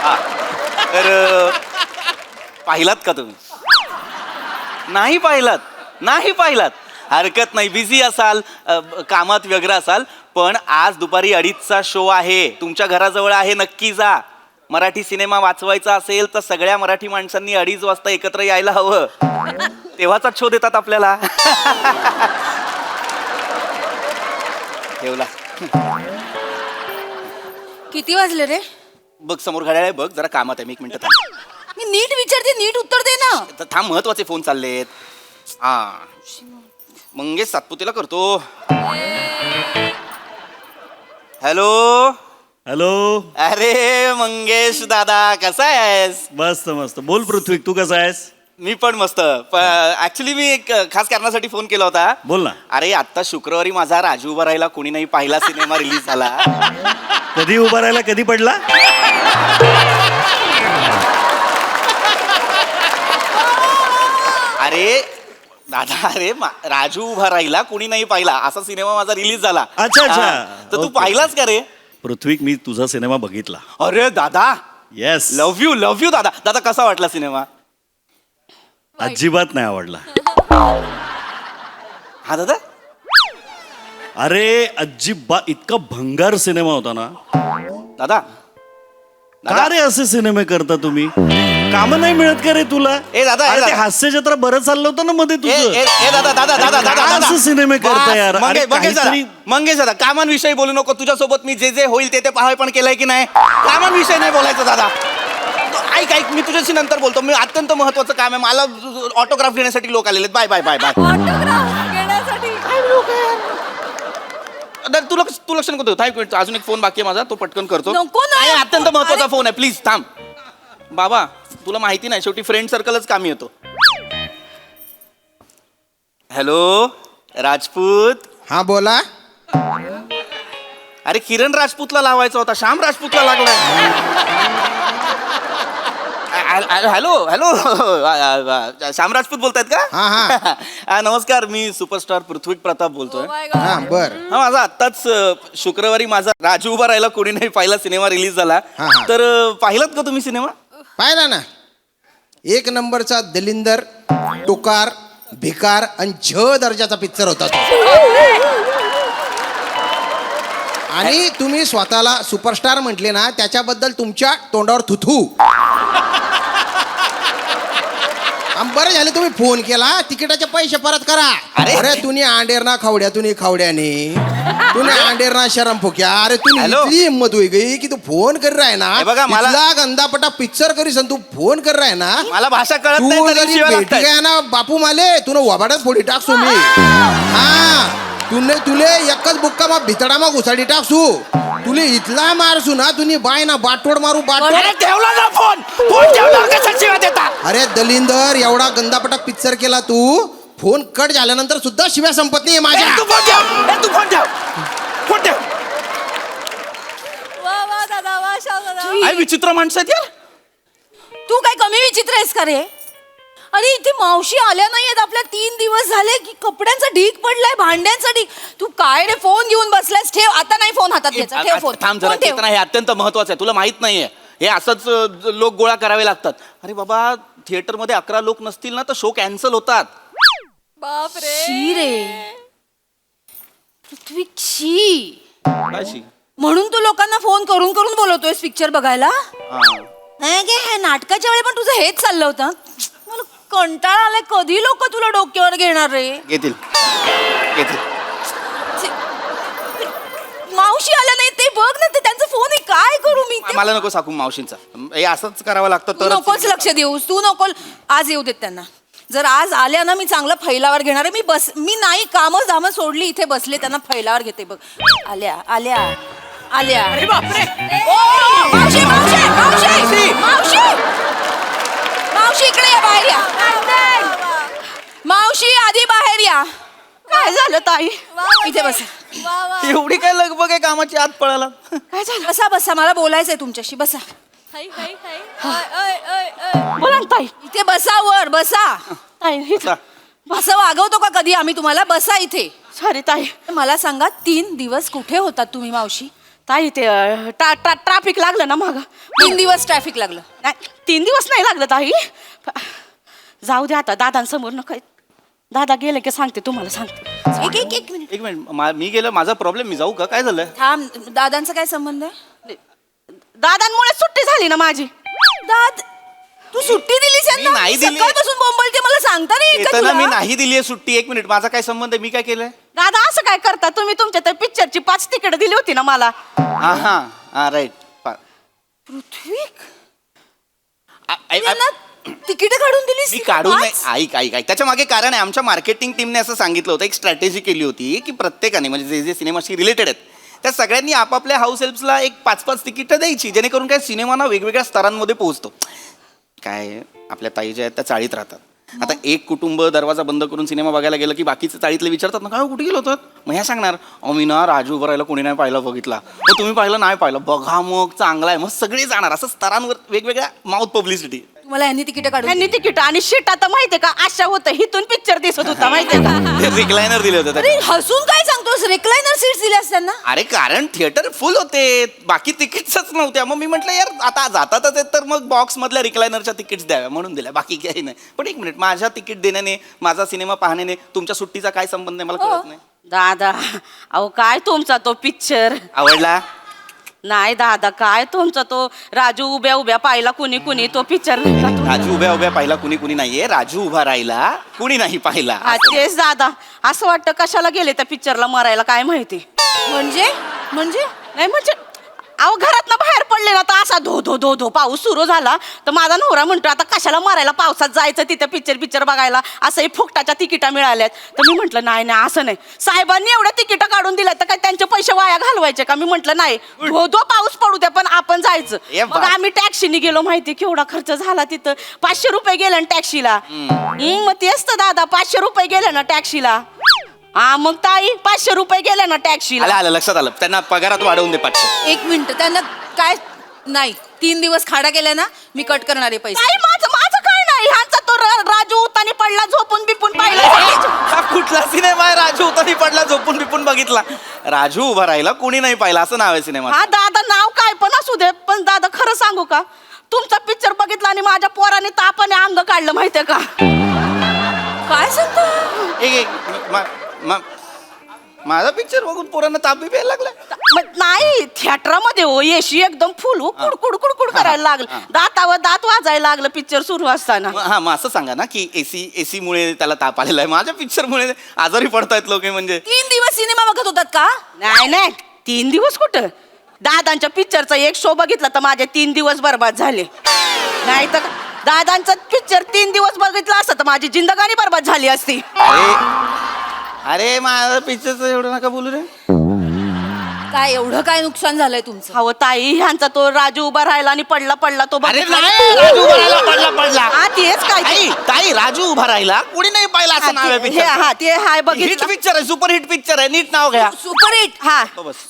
हा तर पाहिलात का तुम्ही? नाही पाहिलात. नाही पाहिलात हरकत नाही. बिझी असाल कामात व्यग्र असाल. पण आज दुपारी 2:30चा शो आहे तुमच्या घराजवळ आहे. नक्की जा. मराठी सिनेमा वाचवायचा असेल तर सगळ्या मराठी माणसांनी 2:30 वाजता एकत्र यायला हवं. तेव्हाचा शो देतात आपल्याला. ठेवला. किती वाजले रे? बघ समोर घड्याळ आहे, बघ जरा कामात आहे मी, 1 मिनिट थांब. मी नीट विचारते, नीट उत्तर दे ना. तर थांब, महत्वाचे फोन चाललेत. हा मंगेश सातपुतेला करतो. हॅलो. हॅलो. अरे मंगेश दादा कसा आहेस? मस्त मस्त. बोल पृथ्वी, तू कसा आहेस? मी पण मस्त. ऍक्च्युली मी एक खास कारणासाठी फोन केला होता. बोल ना. अरे आता शुक्रवारी माझा राजू उभा राहिला कोणी नाही पाहिला सिनेमा रिलीज झाला. कधी उभा राहिला, कधी पडला? अरे दादा, अरे राजू उभा राहिला कोणी नाही पाहिला असा सिनेमा माझा रिलीज झाला. अच्छा, अच्छा. हा, तर तू ओके. पाहिलास का रे? पृथ्वी, मी तुझा सिनेमा बघितला. अरे दादा, येस. लव्ह यू दादा. दादा कसा वाटला सिनेमा? अजिबात नाही आवडला. हा दादा. अरे अजिबात, इतका भंगार सिनेमा होता ना. दादा का रे असे सिनेमे करता तुम्ही? काम नाही मिळत का रे तुला? ए दादा, ए अरे ते दादा. हास्य जत्रा बरं चाललं होतं ना मध्ये ए तुझं. ए ए दादा दादा दादा अरे दादा का दादा. असं सिनेमे करता यार? अरे मंगेश दादा, काहीतरी- मंगेश दादा कामांविषयी बोलू नको. तुझ्यासोबत मी जे जे होईल ते पाहाय पण केलंय की नाही. कामांविषयी नाही बोलायचं दादा. ऐक ऐक, मी तुझ्याशी नंतर बोलतो. मी अत्यंत महत्वाचं काम आहे मला. ऑटोग्राफ घेण्यासाठी लोक आलेले. Bye bye bye bye. Autograph घेण्यासाठी तू लक्ष नको देऊ. थांब एक मिनिट, अजून एक फोन बाकी आहे माझा, तो पटकन करतो. नको ना. आहे, अत्यंत महत्वाचा फोन आहे. प्लीज थांब. बाबा तुला माहिती नाही, शेवटी फ्रेंड सर्कलच कामी येतो. हॅलो राजपूत. हा बोला. अरे किरण राजपूतला लावायचा होता, श्याम राजपूतला लागलाय. Hello hello. श्याम राजपूत बोलतायत का? हा, नमस्कार, मी सुपरस्टार पृथ्वी प्रताप बोलतोय. हा बर. हा माझा आत्ताच शुक्रवारी माझा राजू उभा राहिला कोणी नाही पाहिला सिनेमा रिलीज झाला. हा, हा. तर पाहिलात का तुम्ही सिनेमा? पाहिला ना. 1 नंबरचा दलिंदर, टुकार, भिकार आणि झ दर्जाचा पिक्चर होता तो. आणि तुम्ही स्वतःला सुपरस्टार म्हटले ना, त्याच्याबद्दल तुमच्या तोंडावर थुथू. बरं झालं तुम्ही फोन केला. तिकिटाचे पैसे परत करा. अरे तुम्ही आंडेर ना खावड्या, तुम्ही आंडेर ना शरम फुक्या. अरे तुम्ही हॅलो. इतकी हिंमत होई गई की तू फोन कर रहा है ना. हे बघा, मला- इथला गंदापटा पिक्चर करीस आणि तू फोन कर रहा है ना. मला भाषा कळत नाही तू तरी जरी शिव्या भेटी लागतायत. गया ना बापू माले, तुला वबाडत फोडी टाकसू मी. हा तुले एकच बुक्का मग भितडा मग घुसाडी टाकसू. तुले इथला मारसू ना, तुम्ही बाय ना बाटोड मारू बाटोड. अरे ठेवला ना फोन. फोन ठेवला कसा शिव्या देता? अरे दलिंदर, एवढा गंदापटा पिक्चर केला तू. फोन कट झाल्यानंतर सुद्धा शिव्या संपत नाही माझ्या. तू फोन ठेव. तू फोन ठेव. फोन ठेव. वा वा दादा, वा शाव दादा. काय विचित्र माणसं आहेत यार. तू काय कमी विचित्र आहेस का रे? अरे इथे मावशी आल्या नाहीयेत आपल्या 3 दिवस झाले की कपड्यांचा ढीग पडलाय, भांड्यांचा ढीग. तू काय रे फोन घेऊन बसलायस? ठेव आता नाही फोन हातात घ्यायचा. ठेव फोन. थांब जरा, फोन ठेव. चेतना, हे अत्यंत महत्वाचं आहे. तुला माहित नाहीये हे असंच लोक गोळा करावे लागतात. अरे बाबा, थिएटरमध्ये 11 लोक नसतील ना तर शो कॅन्सल होतात. बापरे. शी रे पृथ्वी, शी. काय शी? म्हणून तू लोकांना फोन करून करून बोलवतोयस पिक्चर बघायला? हा. नाही गे, हे नाटकाच्या वेळी पण तुझं हेच चाललं होतं. मला कंटाळा आलाय. कधी लोक तुला डोक्यावर घेणार रे? घेतील. मावशी आल्या नाही ते बघ ना, ते त्यांचा फोन आहे. काय करू मी ते? मला नको सांगू मावशींचा. हे असंच करावं लागतं तू तर. नकोच लक्ष देऊस. तू नको आज येऊ देत त्यांना. जर आज आल्या ना, मी चांगलं फैलावर घेणार आहे. मी नाही कामं दामं सोडली, इथे बसले, त्यांना फैलावर घेते बघ. आल्या आल्या आल्या. अरे बापरे. ओ, मावशी मावशी मावशी मावशी मावशी इकडे या, बाहेर या. मावशी आधी बाहेर या. काय झालं ताई? इथे बसा. वा वा. एवढी काय लगबग आहे कामाची आत पळाला. काय झालं? बसा बसा, मला बोलायचंय तुमच्याशी. बसा. हाय हाय हाय. ओय ओय ओय. बोला ना ताई. इथे बसा, वर बसा. ताई बसा. असं वागवतो का कधी आम्ही तुम्हाला? बसा इथे. सॉरी ताई. मला सांगा, 3 दिवस कुठे होतात तुम्ही मावशी? ताई ते ट्रॅफिक लागलं ना मागं. 3 दिवस ट्रॅफिक लागलं? नाही 3 दिवस नाही लागलं ताई. जाऊ दे आता, दादांसमोर नका. दादा गेले की सांगते, तुम्हाला सांगते. एक मिनिट एक मिनिट, मी गेलं, माझा प्रॉब्लेम, मी जाऊ का? काय झालं? थांब. दादांचा काय संबंध आहे? दादांमुळे सुट्टी झाली ना माझी. तू सुट्टी दिलीस मी नाही दिली. सकाळपासून बोंबलते, मला सांगता नाही येत का येताना मी तुला? नाही दिली आहे सुट्टी. 1 मिनिट, माझा काय संबंध आहे? मी काय केलंय? दादा असं काय करता तुम्ही? तुमच्या त्या पिक्चरची 5 तिकीट दिली होती ना मला. हा राईट. त्यांना तिकीट काढून मी दिली काढून नाही. ऐक ऐक ऐक त्याच्या मागे कारण आहे. आमच्या मार्केटिंग टीमने असं सांगितलं होतं, एक स्ट्रॅटेजी केली होती की प्रत्येकाने म्हणजे जे जे सिनेमाशी रिलेटेड आहेत त्या सगळ्यांनी आपापल्या हाऊस हेल्प्सला एक 5-5 तिकीटं द्यायची, जेणेकरून काय सिनेमाना वेगवेगळ्या स्तरांमध्ये पोहोचतो. काय आपल्या ताई ज्या आहेत त्या चाळीत राहतात. आता एक कुटुंब दरवाजा बंद करून सिनेमा बघायला गेलं की बाकीचे चाळीतले विचारतात ना, काय कुठे गेलो होतात. मग ह्या सांगणार मी ना राजू उभं राहिला कोणी नाही पाहिला बघितला. मग तुम्ही पाहिलं नाही पाहिलं बघा मग चांगला आहे. मग सगळे जाणार असं स्तरांवर वेगवेगळ्या माउथ पब्लिसिटी. तुम्हाला यांनी तिकीट काढून त्यांनी तिकीट आणि शीट आता माहितीये का अशा होतं हिथून पिक्चर दिसत होता माहितीये का. रिक्लायनर दिले होते अरे त्याच्यात. हसून काय सांगतोस रिक्लायनर सीट्स दिल्या त्यांना अरे कारण थिएटर फुल होते, बाकी तिकीट्सच नव्हत्या. मग मी म्हटलं यार आता जातातच आहेत तर मग बॉक्स मधल्या रिक्लायनरच्या तिकीट्स द्याव्या म्हणून दिल्या, बाकी काही नाही. पण एक मिनिट, माझ्या तिकीट देण्याने माझा सिनेमा पाहण्याने तुमच्या सुट्टीचा काय संबंध आहे मला कळत नाही. दादा अहो काय तुमचा तो पिक्चर आवडला? नाही दादा काय तुमचा तो राजू उभ्या उभ्या पाहिला कुणी कुणी तो पिक्चर नाही का तो? राजू उभ्या उभ्या पाहिला कुणी कुणी नाहीये, राजू उभा राहिला कुणी नाही पाहिला. हा तेच दादा असं वाटतं कशाला गेले त्या पिक्चरला मरायला काय माहिती. म्हणजे म्हणजे नाही म्हणजे अहो घरातनं बाहेर पडले ना तर असा धो धो धो धो पाऊस सुरू झाला तर माझा नवरा म्हणतो आता कशाला मरायला पावसात जायचं तिथं पिक्चर बघायला, असंही फुकटाच्या तिकिटा मिळाल्यात. तर मी म्हटलं नाही नाही असं नाही, साहेबांनी एवढ्या तिकीटं काढून दिल्यात तर काय त्यांचे पैसे वाया घालवायचे का. मी म्हटलं नाही धो धो पाऊस पडू द्या पण आपण जायचं. मग आम्ही टॅक्सीने गेलो. माहिती केवढा खर्च झाला तिथं, 500 रुपये गेले ना टॅक्सीला. मग तेच तर दादा 500 रुपये गेले ना टॅक्सीला. हा मग ताई 500 रुपये गेले ना टॅक्सीला. आलं लक्षात आलं, त्यांना पगारात वाढवून दे 500. एक मिनिट त्यांना काय नाही 3 दिवस खाडा केला ना मी कट करणारे पैसे. नाही माझं काय नाही, ह्यांचा तो राजू उतानी पडला झोपून बिपून पाहिला. हा कुठला सिनेमा आहे राजू उतानी पडला झोपून बिपून बघितला? राजू उभा राहिला कोणी नाही पाहिला असं नाव आहे सिनेमा. हा दादा नाव काय पण असू दे, पण दादा खरं सांगू का तुमचा पिक्चर बघितला आणि माझ्या पोराने तापाने अंग काढलं माहितीये का. काय सांगतो एक माझा पिक्चर बघून पोरांना ताप बी प्यायला लागला. नाही थिएटरमध्ये हो येशी एकदम फुल कुडकुड कुडकुड करायला लागलं, दातावर दात वाजायला लागलं पिक्चर सुरू असताना. हा मग असं सांगा ना की एसी मुळे त्याला ताप आलेला आहे, माझ्या पिक्चर मुळे आजारी पडतायत लोक. म्हणजे 3 दिवस सिनेमा बघत होतात का? नाही नाही 3 दिवस कुठं, दादांच्या पिक्चरचा एक शो बघितला तर माझे 3 दिवस बर्बाद झाले. नाही तर दादांचा पिक्चर 3 दिवस बघितला असता तर माझी जिंदगानी बर्बाद झाली असती. अरे माझं पिक्चरचं एवढं नका बोलू रे. काय एवढं काय नुकसान झालंय तुमचं? हो ताई ह्यांचा तो राजू उभा राहिला आणि पडला तो अरे बघितला. नाही, राजू उभा राहिला पडला. हा तेच काय ते. ताई राजू उभा राहिला कोणी नाही पाहिला असं नाव आहे पिक्चर. हा ते हाय हिट बघितलं पिक्चर आहे, सुपर हिट पिक्चर आहे, नीट नाव घ्या. सुपरहिट. हा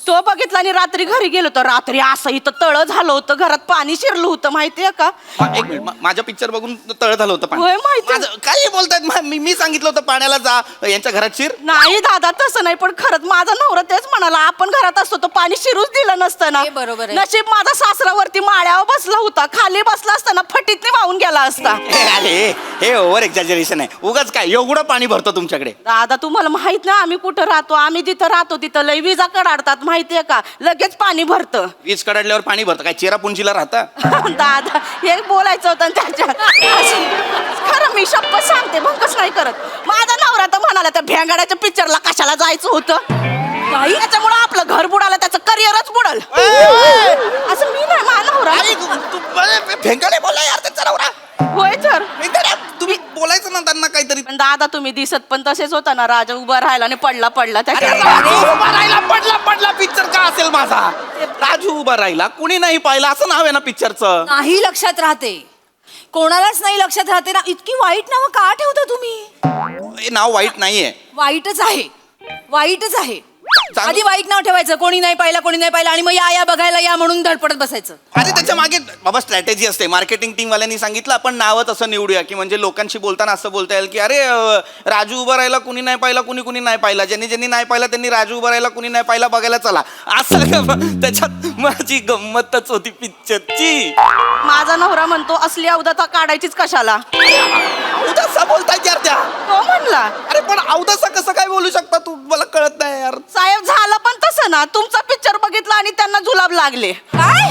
तो बघितला आणि रात्री घरी गेलो तर रात्री असं इथं तळ झालं होतं, घरात पाणी शिरलं होतं माहितीये का. एक मिनिट, माझ्या पिक्चर बघून तळ झालं होतं पाणी. होय माहिती. माझं- काही बोलतायत, मी सांगितलं होतं पाण्याला जा यांच्या घरात शिर. नाही दादा तसं नाही, पण खरंच माझा नवरा तेच म्हणाला आपण घरात असतो तर पाणी शिरूच दिलं नसतं ना. हे बरोबर आहे. नशीब माझा सासरावरती माळ्यावर बसला होता, खाली बसला असताना फटीतने वाहून गेला असता. अरे हे ओव्हर एक्झॅजरेशन आहे. उगाच काय एवढं पाणी भरतं तुमच्याकडे. दादा तुम्हाला माहित ना आम्ही कुठं राहतो, आम्ही जिथं राहतो तिथं लय विजा कडाडतात माहितीये का, लगेच पाणी भरतं. वीज कडाडल्यावर पाणी भरतं काय, चेरापुंजीला राहता? दादा हे बोलायचं होतं ना त्याच्यात. खरं मी शपथ सांगते भंकच नाही करत. माझा नवरा तर म्हणाला त्या भेंगाड्याच्या पिक्चरला कशाला जायचं होतं. काही त्याच्यामुळे आपलं घर बुडालं, त्याचं करिअरच बुडल. असं मी नाही माझा नवरा. भेंगाडे बोला यार त्यांचा नवरा. होय तर तुम्ही बोलायचं ना त्यांना काहीतरी. पण दादा तुम्ही दिसत पण तसेच होता ना, राजा उभा राहिला आणि पडला अरे राजू उभा राहिला पडला पिक्चर का असेल माझा. राजू उभा राहिला कुणी नाही पाहिला असं नाव आहे ना पिक्चरचं. नाही लक्षात राहते, कोणालाच नाही लक्षात राहते ना. इतकी वाईट नावं का ठेवता तुम्ही? हे नाव वाईट नाहीये. वाईटच आहे, वाईटच आहे. चांगलं- आधी वाईट नाव ठेवायचं, कोणी नाही पाहिला आणि मग या बघायला या म्हणून धडपडत बसायचं. अरे त्याच्या मागे बाबा स्ट्रॅटेजी असते. मार्केटिंग टीम वाल्यांनी सांगितलं आपण नावच असं निवडूया की म्हणजे लोकांशी बोलताना असं बोलता येईल की अरे राजू उभा राहिला कुणी नाही पाहिला, कुणी नाही पाहिला, ज्यांनी नाही पाहिला त्यांनी राजू उभा राहिला कुणी नाही पाहिला बघायला चला असं. त्याच्यात माझी गंमतच होती पिक्चरची. माझा नवरा म्हणतो असली अवधता काढायचीच कशाला. अवदसा बोलताय यार त्या. तो म्हणला अरे पण अवदसा कसं काय बोलू शकता तू, मला कळत नाही यार. साहेब झालं पण तसं ना, तुमचा पिक्चर बघितला आणि त्यांना जुलाब लागले. काय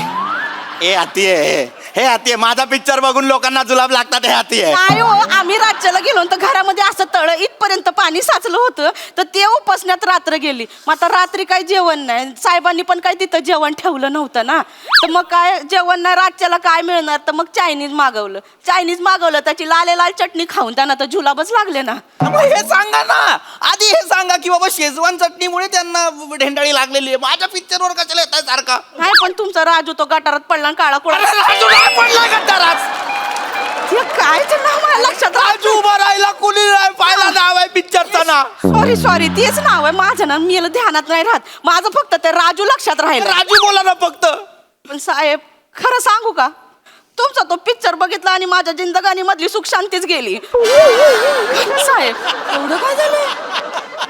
ए आती आहे हे हाती आहे माझा पिक्चर बघून लोकांना जुलाब लागतात हे हाती आहे. नाही हो, आम्ही राज्याला गेलो तर घरामध्ये असं तळ इथपर्यंत पाणी साचलं होतं तर ते उपसण्यात रात्र गेली. मग आता रात्री काही जेवण नाही, साहेबांनी पण काही तिथं जेवण ठेवलं नव्हतं ना, तर मग काय जेवण नाही, राज्याला काय मिळणार, तर मग चायनीज मागवलं त्याची लाल चटणी खाऊन त्यांना तर जुलाबच लागले ना. मग हे सांगा ना आधी, हे सांगा की बाबा शेजवान चटणीमुळे त्यांना ढेंडाळी लागलेली आहे. माझ्या पिक्चरवर कशाला येत आहे सारखा? नाही पण तुमचा राजू तो गटारात पडला आणि काळा कोळा. राजू नाही पडला गटारात. हे काय ते नाव मला लक्षात राजू उभा राहिला कुणी नाही पाहिला नाव आहे पिक्चरचं ना. सॉरी तेच नाव आहे माझं ना, मी ध्यानात नाही राहत, माझं फक्त ते राजू लक्षात राहिलं. राजू बोला ना फक्त. पण साहेब खरं सांगू का, तुमचा तो पिक्चर बघितला आणि माझ्या जिंदगानी मधली सुख शांतीच गेली. साहेब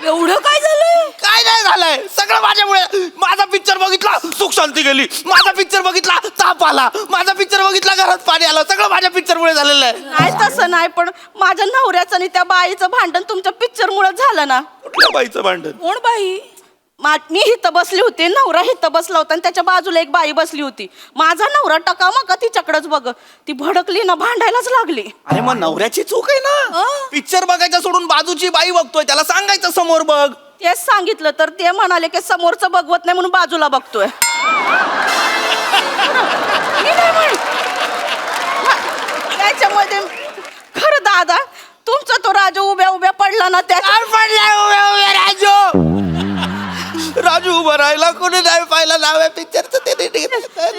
एवढं काय झालंय काय नाही झालंय, सगळं माझ्यामुळे. माझा पिक्चर बघितला सुख शांती गेली, माझा पिक्चर बघितला ताप आला, माझा पिक्चर बघितला घरात पाणी आलं, सगळं माझ्या पिक्चरमुळे झालेलं आहे. नाही तसं नाही, पण माझ्या नवऱ्याचं आणि त्या बाईचं भांडण तुमच्या पिक्चर मुळे झालं ना. कुठल्या बाईचं भांडण? कोण बाई? मी हिथं बसली होती, नवरा हिथं बसला होता आणि त्याच्या बाजूला एक बाई बसली होती. माझा नवरा टकामा का तिच्याकडेच बघ, ती भडकली ना, भांडायलाच लागली. अरे मग नवऱ्याची चूक आहे ना, पिक्चर बघायचं सोडून बाजूची बाई बघतोय, त्याला सांगायचं समोर बघ. तेच सांगितलं तर ते म्हणाले की समोरचं बघवत नाही म्हणून बाजूला बघतोय. मी नाही म्हणत. त्याच्यामध्ये खरं दादा तुमचा तो राजू उभ्या पडला ना, त्या पडलाय उभ्या राजू. राजू उभा राहिला कोणी नाही पाहिला नाव आहे पिक्चरचं ते.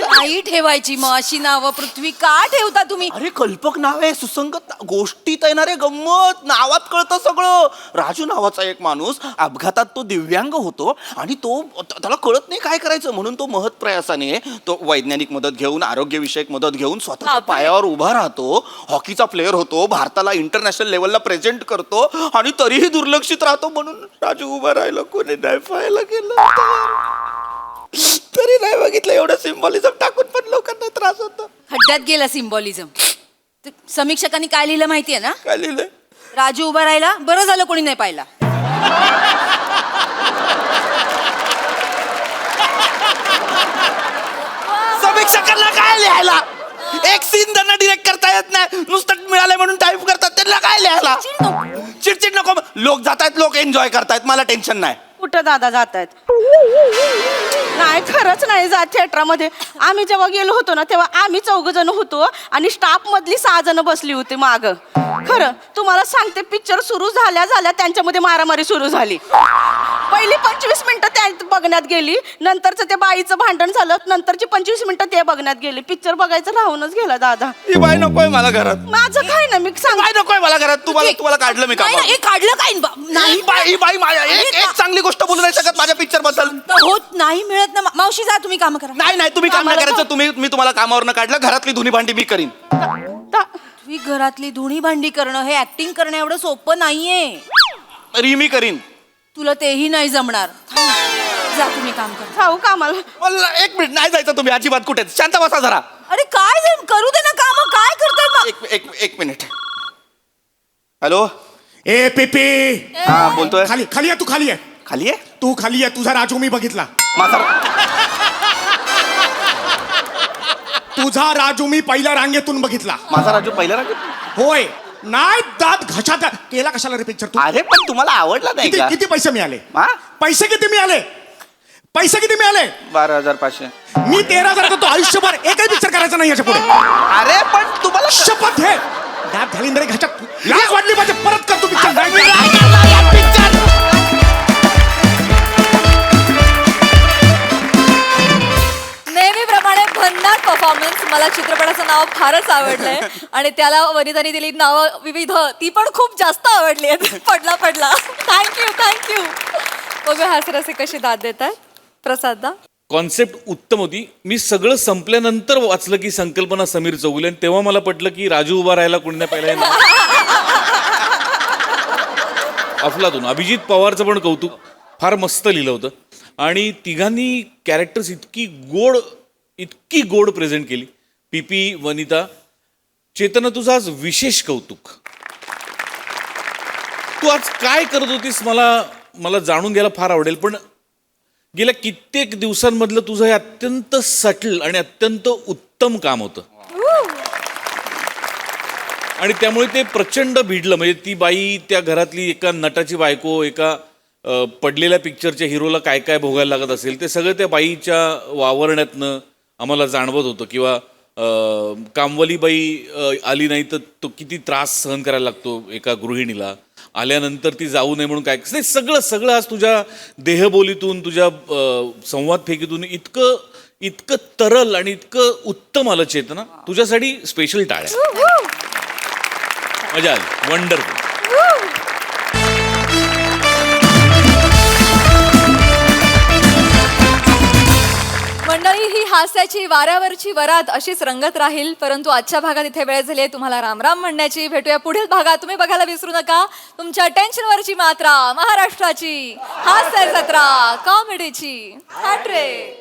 नाही ठेवायची मग अशी नावं. पृथ्वी का ठेवता तुम्ही? अरे कल्पक नाव आहे, सुसंगत गोष्टीत येणारे गंमत, नावात कळतं सगळं. राजू नावाचा एक माणूस अपघातात तो दिव्यांग होतो आणि तो त्याला कळत नाही काय करायचं, म्हणून तो महत् प्रयासाने तो वैज्ञानिक मदत घेऊन, आरोग्यविषयक मदत घेऊन स्वतः पायावर उभा राहतो, हॉकीचा प्लेअर होतो, भारताला इंटरनॅशनल लेवलला प्रेझेंट करतो आणि तरीही दुर्लक्षित राहतो. म्हणून राजू उभा राहिला कोणी नाही पाहायला गेलं, तरी नाही बघितलं. एवढं सिम्बॉलिझम टाकून पण लोकांना त्रास होतो. खड्ड्यात गेला सिम्बॉलिझम. समीक्षकांनी काय लिहिलं माहितीये ना? काय लिहिलंय? राजू उभा राहिला, बरं झालं कोणी नाही पाहिला. समीक्षकांना काय लिहायला? एक सीन त्यांना डिरेक्ट करता येत नाही, नुसतं मिळालंय म्हणून टाईप करतात. त्यांना काय लिहायला? चिडचिड नको. लोक जातायत, लोक एन्जॉय करतायत, मला टेन्शन नाही. कुठं दादा जात आहेत? नाही खरंच नाही जात थिएटरमध्ये. आम्ही जेव्हा गेलो होतो ना तेव्हा आम्ही 4 जण होतो आणि स्टाफ मधली 6 जण बसली होती माग. खरं तुम्हाला सांगते, पिक्चर सुरू झाल्या त्यांच्यामध्ये मारामारी सुरू झाली. पहिली 25 मिनिटं त्या बघण्यात गेली, नंतरचं ते बाईचं भांडण झालं, नंतरची 25 मिनिटं ते बघण्यात गेली. पिक्चर बघायचं राहूनच गेला दादा. ही बाई नकोय मला घरात. माझं काय ना, मी सांग बाई नकोय मला घरात. तुम्हाला काढलं मी नाही, काम. हे काढलं काय? नाही ही बाई माझ्या एक चांगली गोष्ट बोलू नाही शकत माझ्या पिक्चर बद्दल. होत नाही मिळत ना. मावशी जा तुम्ही काम करा. नाही तुम्ही काम नाही करायचं. मी तुम्हाला कामावरनं काढलं. घरातली धुनी भांडी मी करीन. तुम्ही घरातली धुणी भांडी करणं हे ऍक्टिंग करणं एवढं सोपं नाहीये. तरी मी करीन. तुला तेही नाही जमणार. जा तुम्ही काम करा. खाऊ कामाला. मला 1 मिनिट नाही जायचं तुम्ही अजिबात. कुठे? शांत बसा जरा. अरे काय करू दे ना काम. काय करताय? एक मिनिट. हॅलो. ए पिपी, हा बोलतोय. खाली खाली आहे. तू खाली आहे. खाली आहे. तू खाली आहे. तुझा राजू मी बघितला. तुझा राजू मी पहिल्या रांगेतून बघितला. माझा राजू पहिल्या रांगेत? होय. नाही दात घशात केला कशाला रे पिक्चर तू? अरे पण तुम्हाला आवडला नाही का? किती पैसे मिळाले? पैसे किती मिळाले? 12,500. मी 13,000 करतो आयुष्यभर. एकही पिक्चर करायचा नाही याच्या पुढे. अरे पण तुम्हाला शपथ आहे. दात घालीन रे घशात. लाज वाटली पाहिजे. परत करतो पिक्चर. नेहमीप्रमाणे भन्नाट परफॉर्मन्स. मला चित्रपटाचं नाव फारच आवडलंय आणि त्याला वनिताने दिली नावं विविध, ती पण खूप जास्त आवडली आहेत. पडला. थँक्यू. बघूया हास्यरसिक कशी दाद देतात. प्रसाददा, कॉन्सेप्ट उत्तम होती. मी सगळं संपल्यानंतर वाचलं की संकल्पना समीर चौगुले, आणि तेव्हा मला पटलं की राजू उभा राहायला कोणी नाही पाहिलं. अफलातून. अभिजित पवारचं पण कौतुक. फार मस्त लिहिलं होतं आणि तिघांनी कॅरेक्टर्स इतकी गोड प्रेझेंट केली. पीपी, वनिता, चेतना, तुझं आज विशेष कौतुक. तू आज काय करत होतीस मला जाणून घ्यायला फार आवडेल. पण गेल्या कित्येक दिवसांमधलं तुझं हे अत्यंत सटल आणि अत्यंत उत्तम काम होतं. आणि त्यामुळे ते प्रचंड भिडलं. म्हणजे ती बाई, त्या घरातली एका नटाची बायको, एका पडलेल्या पिक्चरच्या हिरोला काय काय भोगायला लागत असेल ते सगळं त्या बाईच्या वावरण्यातनं आम्हाला जाणवत होतं. किंवा कामवाली बाई आली नाही तर तो किती त्रास सहन करायला लागतो एका गृहिणीला. आल्यानंतर ती जाऊ नये म्हणून काय, ते सगळं सगळं आज तुझ्या देहबोलीतून, तुझ्या संवाद फेकीतून इतकं तरल आणि इतकं उत्तम आलं चेतना. तुझ्यासाठी स्पेशल टाळ्या. मजा आली. वंडरफुल. मंडळी, ही हास्याची वाऱ्यावरची वरात अशीच रंगत राहील. परंतु आजच्या भागात इथे वेळ झाली आहे तुम्हाला रामराम म्हणण्याची. भेटूया पुढील भागात. तुम्ही बघायला विसरू नका तुमच्या टेन्शनवरची मात्रा, महाराष्ट्राची हास्य जत्रा, कॉमेडीची हॅट्रिक.